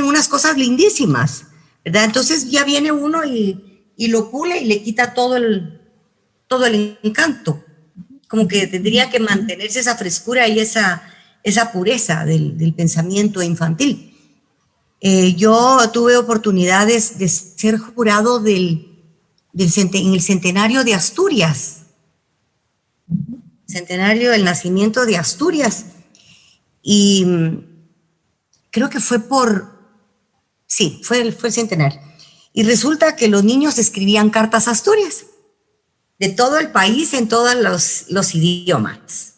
unas cosas lindísimas, ¿verdad? Entonces ya viene uno y lo pule y le quita todo el encanto. Como que tendría que mantenerse esa frescura y esa pureza del pensamiento infantil. Yo tuve oportunidades de ser jurado en el centenario de Asturias, centenario del nacimiento de Asturias, y creo que fue fue el centenario. Y resulta que los niños escribían cartas a Asturias, de todo el país, en todos los idiomas.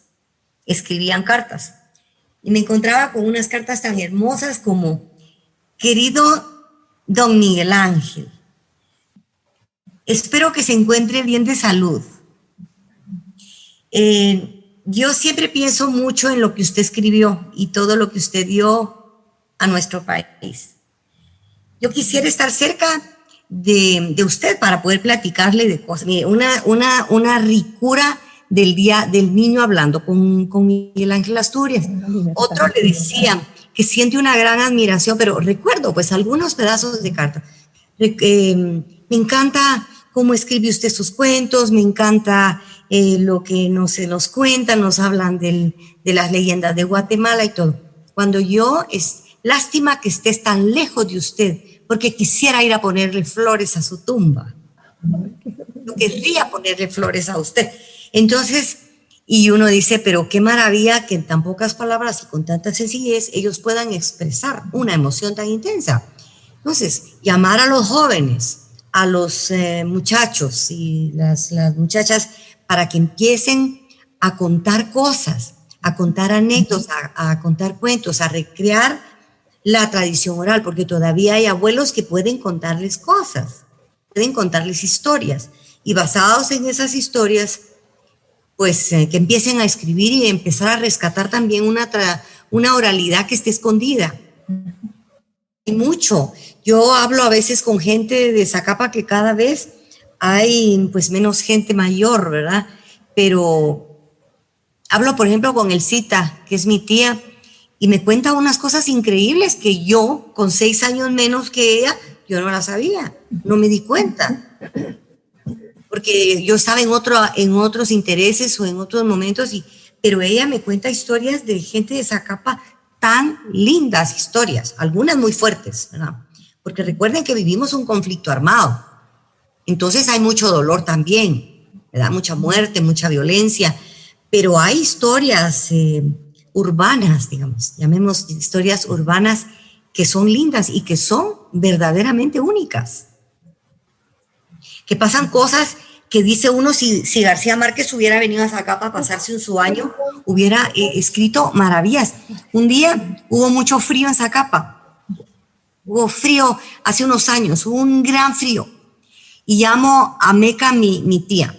Escribían cartas. Y me encontraba con unas cartas tan hermosas como: querido don Miguel Ángel, espero que se encuentre bien de salud. Yo siempre pienso mucho en lo que usted escribió y todo lo que usted dio a nuestro país. Yo quisiera estar cerca de usted para poder platicarle de cosas. Mire, una ricura del Día del Niño hablando con Miguel Ángel Asturias. Otro le decía que siente una gran admiración, pero recuerdo pues algunos pedazos de carta. Me encanta cómo escribe usted sus cuentos, me encanta lo que nos cuentan, nos hablan de las leyendas de Guatemala y todo. Cuando es lástima que estés tan lejos de usted, porque quisiera ir a ponerle flores a su tumba. Yo querría ponerle flores a usted. Entonces, y uno dice, pero qué maravilla que en tan pocas palabras y con tanta sencillez ellos puedan expresar una emoción tan intensa. Entonces, llamar a los jóvenes, a los muchachos y las muchachas para que empiecen a contar cosas, a contar anécdotas, a contar cuentos, a recrear la tradición oral, porque todavía hay abuelos que pueden contarles cosas, pueden contarles historias, y basados en esas historias, pues que empiecen a escribir y empezar a rescatar también una oralidad que esté escondida. Y mucho. Yo hablo a veces con gente de Zacapa que cada vez hay pues menos gente mayor, ¿verdad? Pero hablo, por ejemplo, con Elcita, que es mi tía, y me cuenta unas cosas increíbles que yo, con 6 años menos que ella, yo no las sabía, no me di cuenta. Porque yo estaba en otros intereses o en otros momentos, pero ella me cuenta historias de gente de Zacapa, tan lindas historias, algunas muy fuertes, ¿verdad? Porque recuerden que vivimos un conflicto armado, entonces hay mucho dolor también, ¿verdad? Mucha muerte, mucha violencia, pero hay historias urbanas, digamos, llamemos historias urbanas que son lindas y que son verdaderamente únicas. Que pasan cosas que dice uno, si García Márquez hubiera venido a Zacapa a pasarse su año, hubiera escrito maravillas. Un día hubo mucho frío en Zacapa, hubo frío hace unos años, hubo un gran frío, y llamo a Meca, mi tía,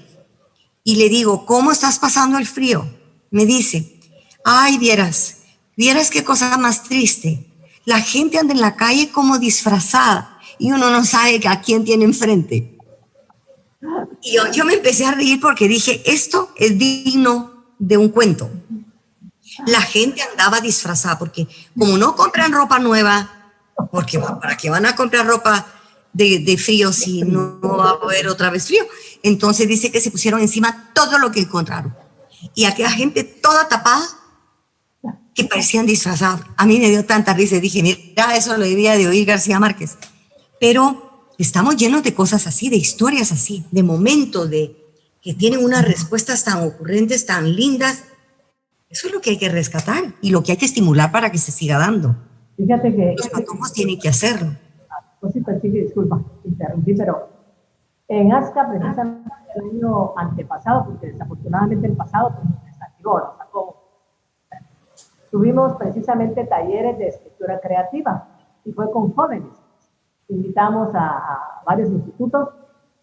y le digo, ¿cómo estás pasando el frío? Me dice, ay, vieras qué cosa más triste, la gente anda en la calle como disfrazada, y uno no sabe a quién tiene enfrente. Y yo me empecé a reír porque dije, esto es digno de un cuento. La gente andaba disfrazada porque como no compran ropa nueva, porque ¿para qué van a comprar ropa de frío si no va a haber otra vez frío? Entonces dice que se pusieron encima todo lo que encontraron. Y aquella gente toda tapada que parecían disfrazados. A mí me dio tanta risa y dije, mira, eso lo debía de oír García Márquez. Pero estamos llenos de cosas así, de historias así, de momentos que tienen unas respuestas tan ocurrentes, tan lindas. Eso es lo que hay que rescatar y lo que hay que estimular para que se siga dando. Fíjate que los patojos tienen que hacerlo. Pues sí, disculpa, interrumpí, pero en ASCA, precisamente el año antepasado, porque desafortunadamente el pasado pues, nos desactivó, nos sacó. Tuvimos precisamente talleres de escritura creativa y fue con jóvenes. Invitamos a varios institutos,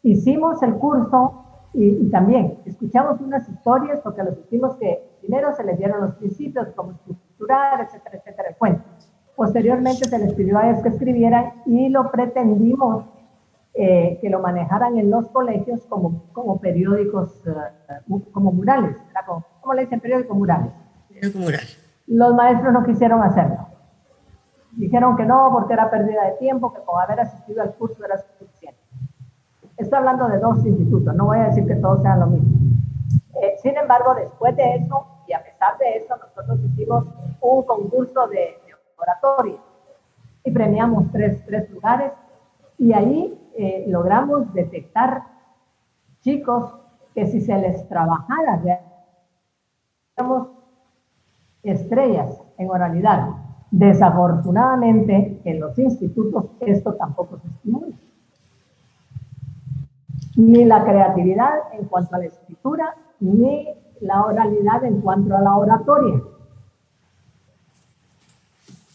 hicimos el curso y también escuchamos unas historias porque los hicimos que primero se les dieron los principios, cómo estructurar, etcétera, el cuento. Posteriormente se les pidió a ellos que escribieran y lo pretendimos que lo manejaran en los colegios como periódicos, como murales, ¿cómo le dicen? Periódicos murales. Periódico mural. Los maestros no quisieron hacerlo. Dijeron que no, porque era pérdida de tiempo, que con haber asistido al curso era suficiente. Estoy hablando de 2 institutos, no voy a decir que todos sean lo mismo. Sin embargo, después de eso, y a pesar de eso, nosotros hicimos un concurso de oratoria y premiamos tres lugares, y ahí logramos detectar chicos que si se les trabajara, digamos, estrellas en oralidad. Desafortunadamente, en los institutos esto tampoco se estimula. Ni la creatividad en cuanto a la escritura, ni la oralidad en cuanto a la oratoria.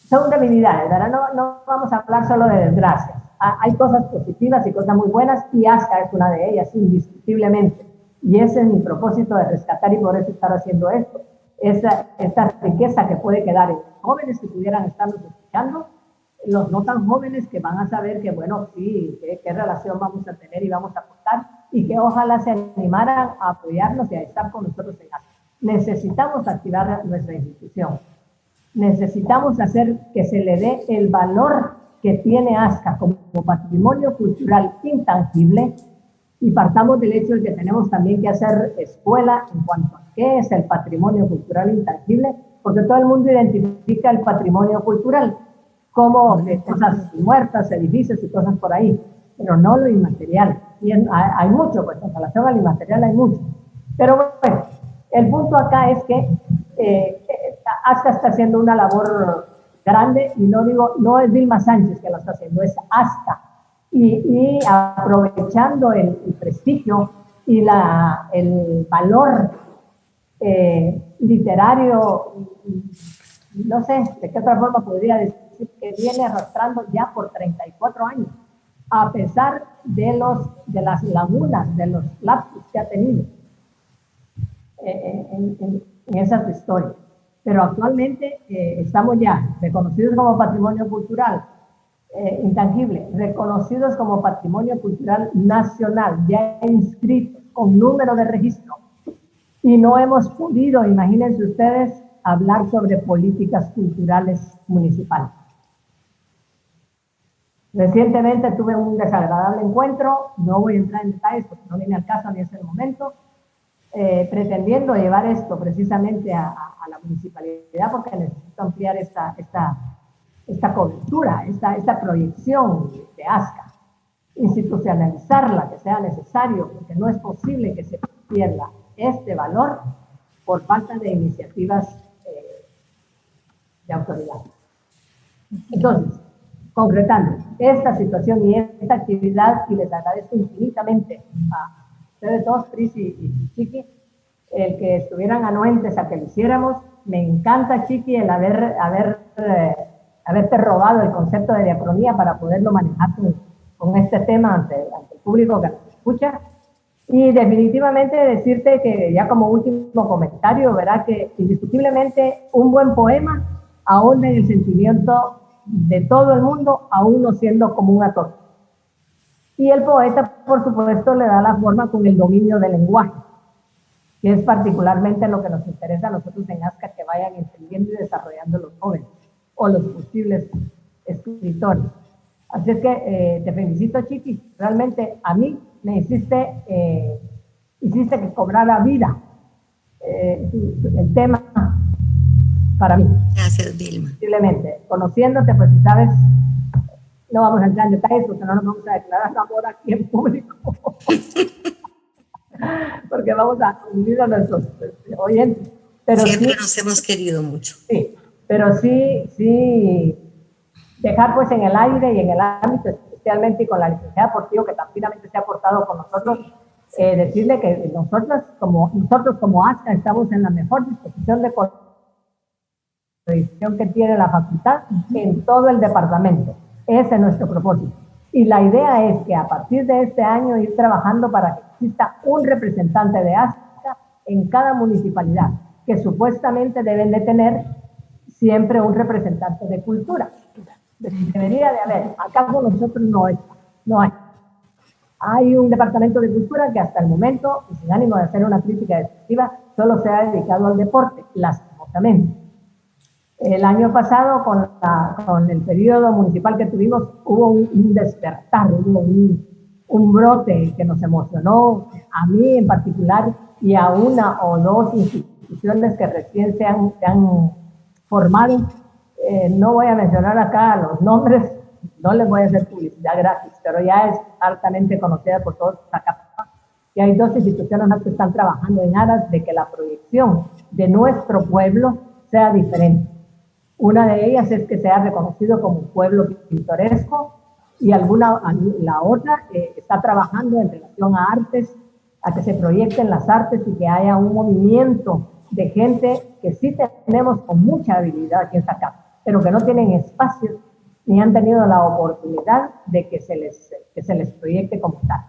Son debilidades, ¿verdad? No vamos a hablar solo de desgracias. Hay cosas positivas y cosas muy buenas, y ASCA es una de ellas, indiscutiblemente. Y ese es mi propósito de rescatar, y por eso estar haciendo esto. Esta riqueza que puede quedar en jóvenes que pudieran estarnos escuchando, los no tan jóvenes que van a saber que, bueno, sí, qué relación vamos a tener y vamos a aportar, y que ojalá se animaran a apoyarnos y a estar con nosotros en ASCA. Necesitamos activar nuestra institución. Necesitamos hacer que se le dé el valor que tiene ASCA como patrimonio cultural intangible, y partamos del hecho de que tenemos también que hacer escuela en cuanto a qué es el patrimonio cultural intangible, porque todo el mundo identifica el patrimonio cultural como cosas muertas, edificios y cosas por ahí, pero no lo inmaterial. Y hay mucho, pues en relación al inmaterial hay mucho. Pero bueno, el punto acá es que ASCA está haciendo una labor grande, y no es Vilma Sánchez que lo está haciendo, es ASCA. Y aprovechando el prestigio y el valor literario, no sé de qué otra forma podría decir, que viene arrastrando ya por 34 años, a pesar de las lagunas, de los lapsus que ha tenido en esas historias. Pero actualmente estamos ya reconocidos como patrimonio cultural intangible, reconocidos como patrimonio cultural nacional, ya inscritos con número de registro, y no hemos podido, imagínense ustedes, hablar sobre políticas culturales municipales. Recientemente tuve un desagradable encuentro, no voy a entrar en detalles porque no viene al caso ni es el momento, pretendiendo llevar esto precisamente a la municipalidad, porque necesito ampliar esta cobertura, esta proyección de ASCA, institucionalizarla, que sea necesario, porque no es posible que se pierda este valor por falta de iniciativas de autoridad. Entonces, concretando esta situación y esta actividad, y les agradezco infinitamente a ustedes dos, Pris y Chiqui, el que estuvieran anuentes a que lo hiciéramos. Me encanta, Chiqui, el haberte robado el concepto de diacronía para poderlo manejar con este tema ante el público que nos escucha. Y definitivamente decirte que, ya como último comentario, verá que indiscutiblemente un buen poema ahonda en el sentimiento de todo el mundo, aún no siendo común a todos. Y el poeta, por supuesto, le da la forma con el dominio del lenguaje, que es particularmente lo que nos interesa a nosotros en ASCA, que vayan entendiendo y desarrollando los jóvenes o los posibles escritores. Así es que te felicito, Chiqui. Realmente a mí me hiciste que cobrara vida el tema para mí. Gracias, Vilma. Posiblemente. Conociéndote, pues si sabes, no vamos a entrar en detalles porque no nos vamos a declarar amor aquí en público. Porque vamos a unir a nuestros oyentes. Pero siempre sí, nos hemos querido mucho. Sí, pero sí dejar pues en el aire y en el ámbito, especialmente y con la licenciada Portillo, que tan finamente se ha aportado con nosotros, decirle que nosotros como ASCA estamos en la mejor disposición de que tiene la facultad en todo el departamento. Ese es nuestro propósito. Y la idea es que a partir de este año ir trabajando para que exista un representante de ASCA en cada municipalidad, que supuestamente deben de tener siempre un representante de cultura. Debería de haber. ¿Acaso nosotros no hay? No hay. Hay un departamento de cultura que hasta el momento, y sin ánimo de hacer una crítica destructiva, solo se ha dedicado al deporte, lastimosamente. El año pasado, con el periodo municipal que tuvimos, hubo un despertar, hubo un brote que nos emocionó, a mí en particular, y a una o dos instituciones que recién se han formado. No voy a mencionar acá los nombres, no les voy a hacer publicidad gratis, pero ya es altamente conocida por todos acá. Y hay dos instituciones más que están trabajando en aras de que la proyección de nuestro pueblo sea diferente. Una de ellas es que sea reconocido como un pueblo pintoresco, y la otra está trabajando en relación a artes, a que se proyecten las artes y que haya un movimiento de gente que sí tenemos con mucha habilidad aquí en Zacapa, pero que no tienen espacios ni han tenido la oportunidad de que se les proyecte como tal.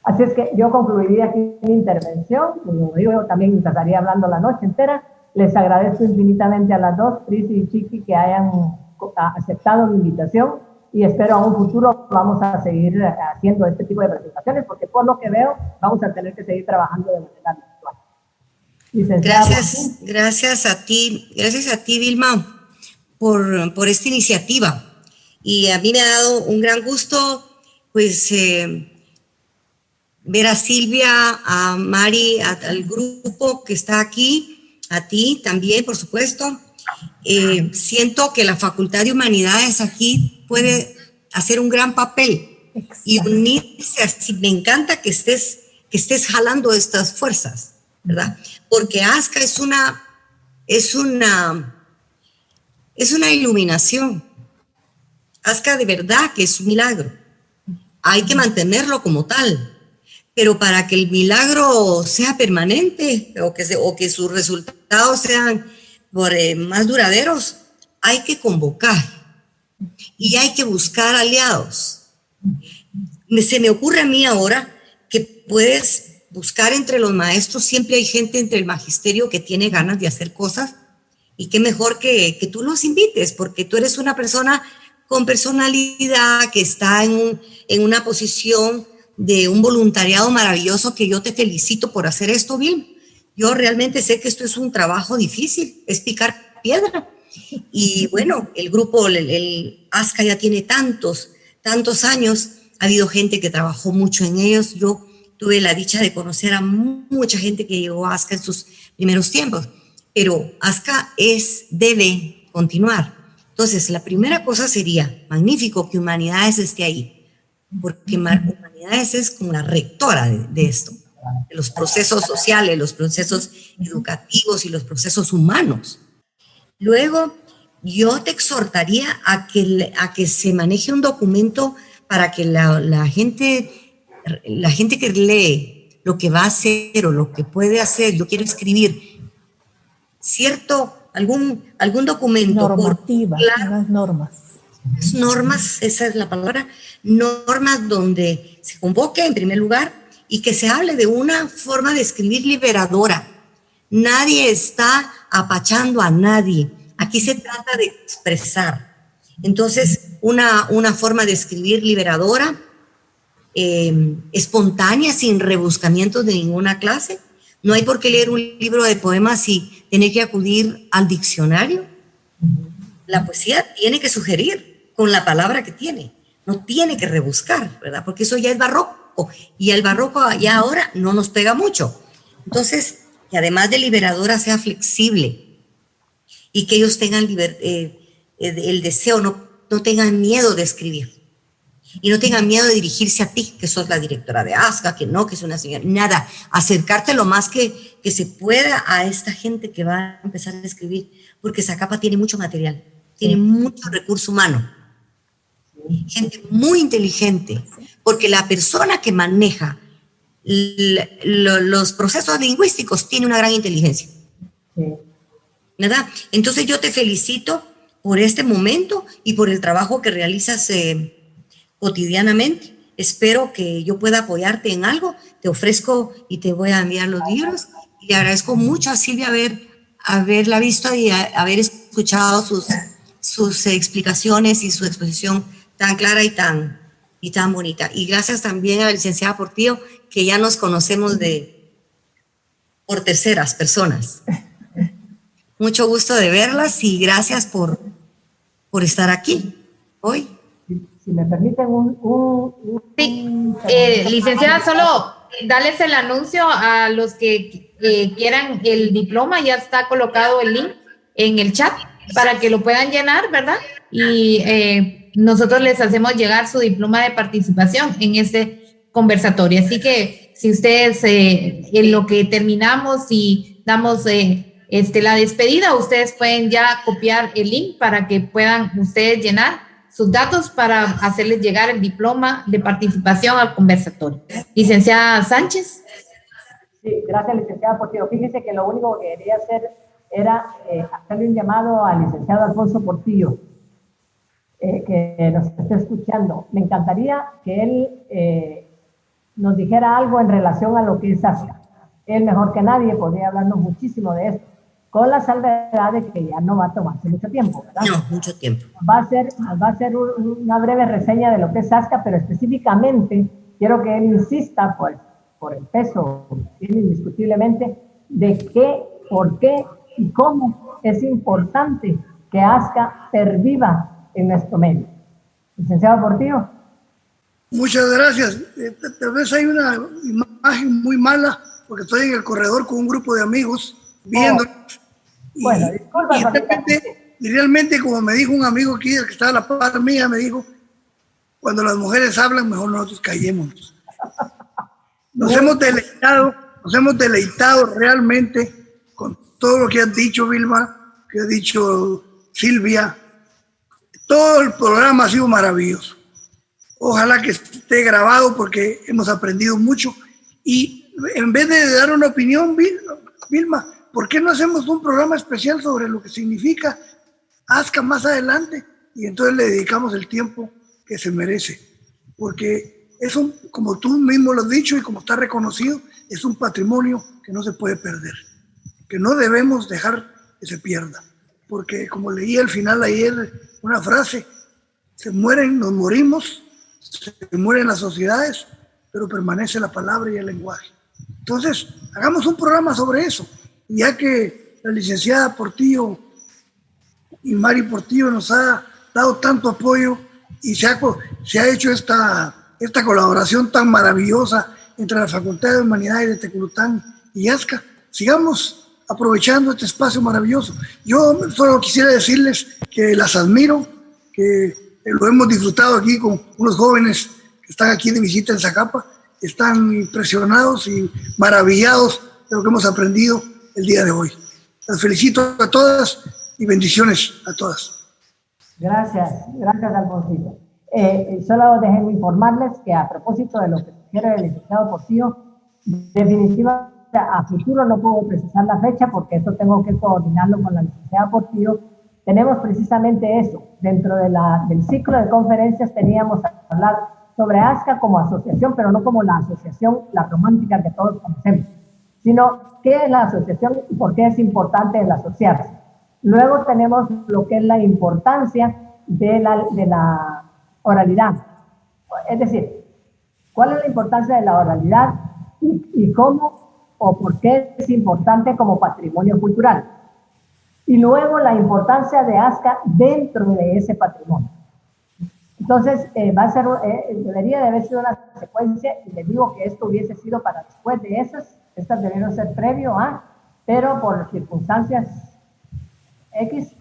Así es que yo concluiría aquí mi intervención. Como digo, también estaría hablando la noche entera. Les agradezco infinitamente a las dos, Prisi y Chiqui, que hayan aceptado mi invitación, y espero a un futuro vamos a seguir haciendo este tipo de presentaciones, porque por lo que veo vamos a tener que seguir trabajando de manera virtual. Gracias a ti, Vilma, por esta iniciativa. Y a mí me ha dado un gran gusto, pues, ver a Silvia, a Mari, al grupo que está aquí, a ti también, por supuesto. Siento que la Facultad de Humanidades aquí puede hacer un gran papel. Exacto. Y unirse así. Me encanta que estés jalando estas fuerzas, ¿verdad? Porque ASCA es una iluminación. ASCA de verdad que es un milagro. Hay que mantenerlo como tal. Pero para que el milagro sea permanente o que sus resultados sean más duraderos, hay que convocar y hay que buscar aliados. Se me ocurre a mí ahora que puedes buscar entre los maestros, siempre hay gente entre el magisterio que tiene ganas de hacer cosas, y qué mejor que tú los invites, porque tú eres una persona con personalidad que está en una posición de un voluntariado maravilloso, que yo te felicito por hacer esto bien. Yo realmente sé que esto es un trabajo difícil, es picar piedra. Y bueno, el grupo, el ASCA ya tiene tantos años, ha habido gente que trabajó mucho en ellos. Yo tuve la dicha de conocer a mucha gente que llegó a ASCA en sus primeros tiempos, pero ASCA debe continuar. Entonces, la primera cosa sería, magnífico que Humanidades esté ahí, porque Humanidades es como la rectora de esto, de los procesos sociales, los procesos educativos y los procesos humanos. Luego, yo te exhortaría a que se maneje un documento para que la gente que lee lo que va a hacer o lo que puede hacer, yo quiero escribir algún documento. Normativa, las normas. Normas, esa es la palabra, normas donde se convoque en primer lugar y que se hable de una forma de escribir liberadora. Nadie está apachando a nadie. Aquí se trata de expresar. Entonces, una forma de escribir liberadora, espontánea, sin rebuscamientos de ninguna clase. No hay por qué leer un libro de poemas y tener que acudir al diccionario. La poesía tiene que sugerir con la palabra que tiene. No tiene que rebuscar, ¿verdad? Porque eso ya es barroco. Y el barroco ya ahora no nos pega mucho. Entonces, que además de liberadora sea flexible y que ellos tengan el deseo, no tengan miedo de escribir. Y no tengan miedo de dirigirse a ti, que sos la directora de ASCA, que es una señora, nada. Acercarte lo más que se pueda a esta gente que va a empezar a escribir, porque Zacapa tiene mucho material, tiene mucho recurso humano, gente muy inteligente, porque la persona que maneja los procesos lingüísticos tiene una gran inteligencia. ¿Verdad? Entonces yo te felicito por este momento y por el trabajo que realizas cotidianamente. Espero que yo pueda apoyarte en algo. Te ofrezco y te voy a enviar los libros. Y agradezco mucho a Silvia haberla visto y haber escuchado sus explicaciones y su exposición tan clara y tan bonita. Y gracias también a la licenciada Portillo, que ya nos conocemos por terceras personas. Mucho gusto de verlas y gracias por estar aquí hoy. Si me permiten Sí, licenciada, solo darles el anuncio a los que quieran el diploma, ya está colocado el link en el chat para que lo puedan llenar, ¿verdad? Y nosotros les hacemos llegar su diploma de participación en este conversatorio. Así que si ustedes en lo que terminamos y damos la despedida, ustedes pueden ya copiar el link para que puedan ustedes llenar sus datos para hacerles llegar el diploma de participación al conversatorio. Licenciada Sánchez. Sí, gracias, licenciada Portillo. Fíjese que lo único que quería hacer era hacerle un llamado al licenciado Alfonso Portillo, que nos esté escuchando. Me encantaría que él nos dijera algo en relación a lo que es ASCA. Él, mejor que nadie, podría hablarnos muchísimo de esto, con la salvedad de que ya no va a tomarse mucho tiempo, ¿verdad? No, mucho tiempo. Va a hacer una breve reseña de lo que es ASCA, pero específicamente quiero que él insista, pues, por el peso, indiscutiblemente, de qué, por qué y cómo es importante que ASCA perviva en nuestro medio. Licenciado Portillo. Muchas gracias. Tal vez hay una imagen muy mala, porque estoy en el corredor con un grupo de amigos viendo. Bueno, disculpa. Y realmente, como me dijo un amigo aquí, el que estaba a la par mía, me dijo, cuando las mujeres hablan, mejor nosotros callémonos. Nos hemos deleitado realmente con todo lo que han dicho Vilma, que ha dicho Silvia. Todo el programa ha sido maravilloso. Ojalá que esté grabado porque hemos aprendido mucho. Y en vez de dar una opinión, Vilma, ¿por qué no hacemos un programa especial sobre lo que significa ASCA más adelante? Y entonces le dedicamos el tiempo que se merece. Porque es como tú mismo lo has dicho y como está reconocido, es un patrimonio que no se puede perder, que no debemos dejar que se pierda. Porque como leí al final ayer una frase, nos morimos, se mueren las sociedades, pero permanece la palabra y el lenguaje. Entonces, hagamos un programa sobre eso. Ya que la licenciada Portillo y Mari Portillo nos ha dado tanto apoyo y se ha hecho esta colaboración tan maravillosa entre la Facultad de Humanidades de Teculután y ASCA, sigamos aprovechando este espacio maravilloso. Yo solo quisiera decirles que las admiro, que lo hemos disfrutado aquí con unos jóvenes que están aquí de visita en Zacapa, están impresionados y maravillados de lo que hemos aprendido el día de hoy. Las felicito a todas y bendiciones a todas. Gracias, Alfonsito. Solo déjenme informarles que a propósito de lo que sugiere el licenciado Portillo, definitivamente a futuro no puedo precisar la fecha porque esto tengo que coordinarlo con la licenciada Portillo. Tenemos precisamente eso. Dentro del ciclo de conferencias teníamos a hablar sobre ASCA como asociación, pero no como la asociación, la romántica que todos conocemos, sino qué es la asociación y por qué es importante el asociarse. Luego tenemos lo que es la importancia de la oralidad. Es decir, cuál es la importancia de la oralidad y cómo o por qué es importante como patrimonio cultural. Y luego la importancia de ASCA dentro de ese patrimonio. Entonces, debería de haber sido una secuencia, y les digo que esto hubiese sido para después de estas debieron ser previo a, pero por circunstancias X,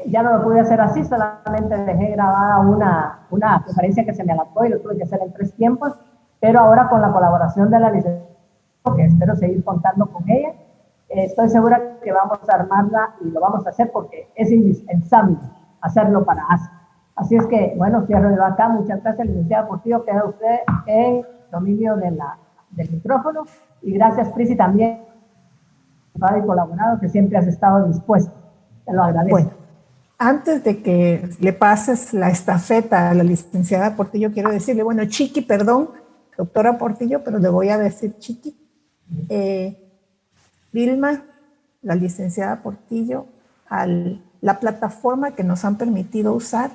ya no lo pude hacer así, solamente dejé grabada una conferencia que se me alargó y lo tuve que hacer en 3 tiempos, pero ahora con la colaboración de la licenciada, que espero seguir contando con ella, estoy segura que vamos a armarla y lo vamos a hacer porque es indispensable hacerlo para ASCA. Así es que, bueno, cierro yo acá. Muchas gracias, licenciada Portillo. Queda usted en dominio del micrófono. Y gracias, Prisi, también, y colaborado, que siempre has estado dispuesto. Te lo agradezco. Bueno, antes de que le pases la estafeta a la licenciada Portillo, quiero decirle, bueno, Chiqui, perdón, doctora Portillo, pero le voy a decir Chiqui. Vilma, la licenciada Portillo, la plataforma que nos han permitido usar,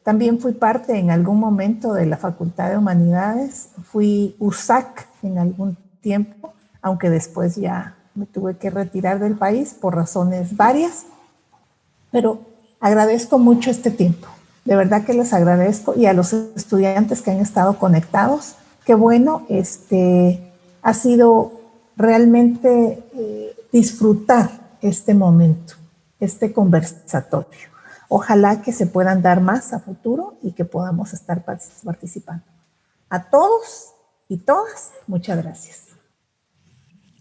también fui parte en algún momento de la Facultad de Humanidades, fui USAC en algún tiempo, aunque después ya me tuve que retirar del país por razones varias, pero agradezco mucho este tiempo, de verdad que les agradezco, y a los estudiantes que han estado conectados, qué bueno, ha sido realmente disfrutar este momento, este conversatorio. Ojalá que se puedan dar más a futuro y que podamos estar participando. A todos y todas, muchas gracias.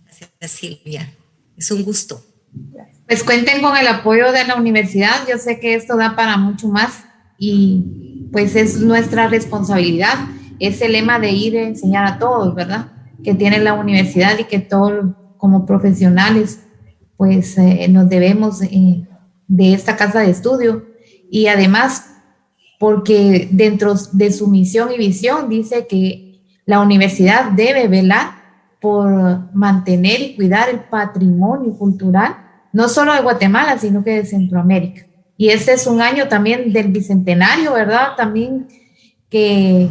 Gracias, Silvia. Es un gusto. Gracias. Pues cuenten con el apoyo de la universidad. Yo sé que esto da para mucho más y pues es nuestra responsabilidad. Es el lema de ir a enseñar a todos, ¿verdad? Que tiene la universidad y que todos como profesionales pues nos debemos de esta casa de estudio, y además porque dentro de su misión y visión dice que la universidad debe velar por mantener y cuidar el patrimonio cultural, no solo de Guatemala, sino que de Centroamérica. Y este es un año también del bicentenario, ¿verdad? También que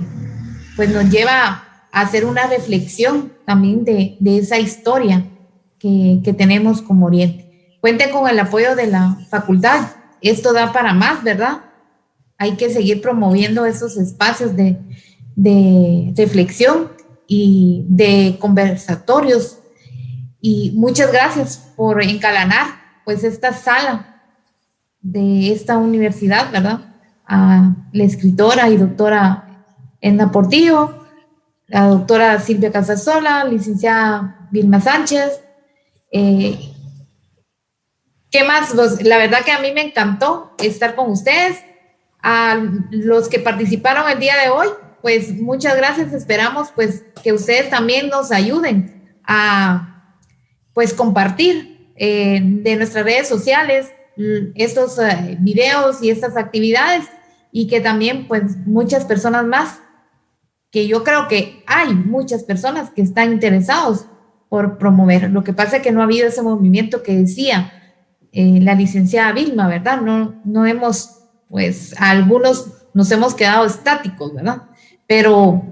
pues nos lleva a hacer una reflexión también de esa historia que tenemos como Oriente. Cuenten con el apoyo de la facultad. Esto da para más, ¿verdad? Hay que seguir promoviendo esos espacios de reflexión y de conversatorios. Y muchas gracias por encalanar pues esta sala de esta universidad, ¿verdad? A la escritora y doctora Edna Portillo, la doctora Silvia Casasola, licenciada Vilma Sánchez. ¿Qué más? Pues, la verdad que a mí me encantó estar con ustedes. A los que participaron el día de hoy, pues muchas gracias. Esperamos pues que ustedes también nos ayuden a pues compartir de nuestras redes sociales estos videos y estas actividades, y que también pues muchas personas más, que yo creo que hay muchas personas que están interesados por promover. Lo que pasa es que no ha habido ese movimiento que decía la licenciada Vilma, ¿verdad? No hemos, pues, a algunos nos hemos quedado estáticos, ¿verdad? Pero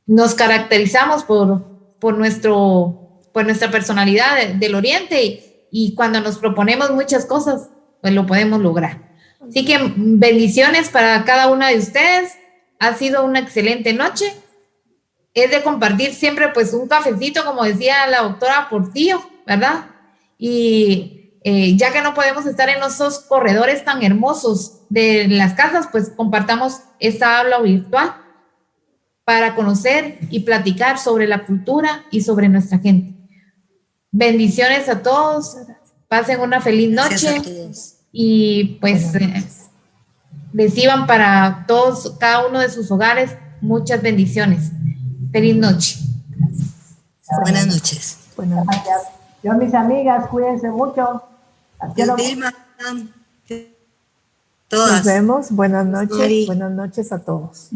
nos caracterizamos por nuestra personalidad del Oriente, y cuando nos proponemos muchas cosas, pues lo podemos lograr. Así que bendiciones para cada una de ustedes. Ha sido una excelente noche. Es de compartir siempre, pues, un cafecito, como decía la doctora Portillo, ¿verdad? Y ya que no podemos estar en esos corredores tan hermosos de las casas, pues compartamos esta aula virtual para conocer y platicar sobre la cultura y sobre nuestra gente. Bendiciones a todos, pasen una feliz noche y pues reciban para todos, cada uno de sus hogares, muchas bendiciones. Feliz noche. Buenas noches. Buenas noches. Yo, mis amigas, cuídense mucho. Dios, Vilma, todas. Nos vemos. Buenas noches. Buenas noches a todos.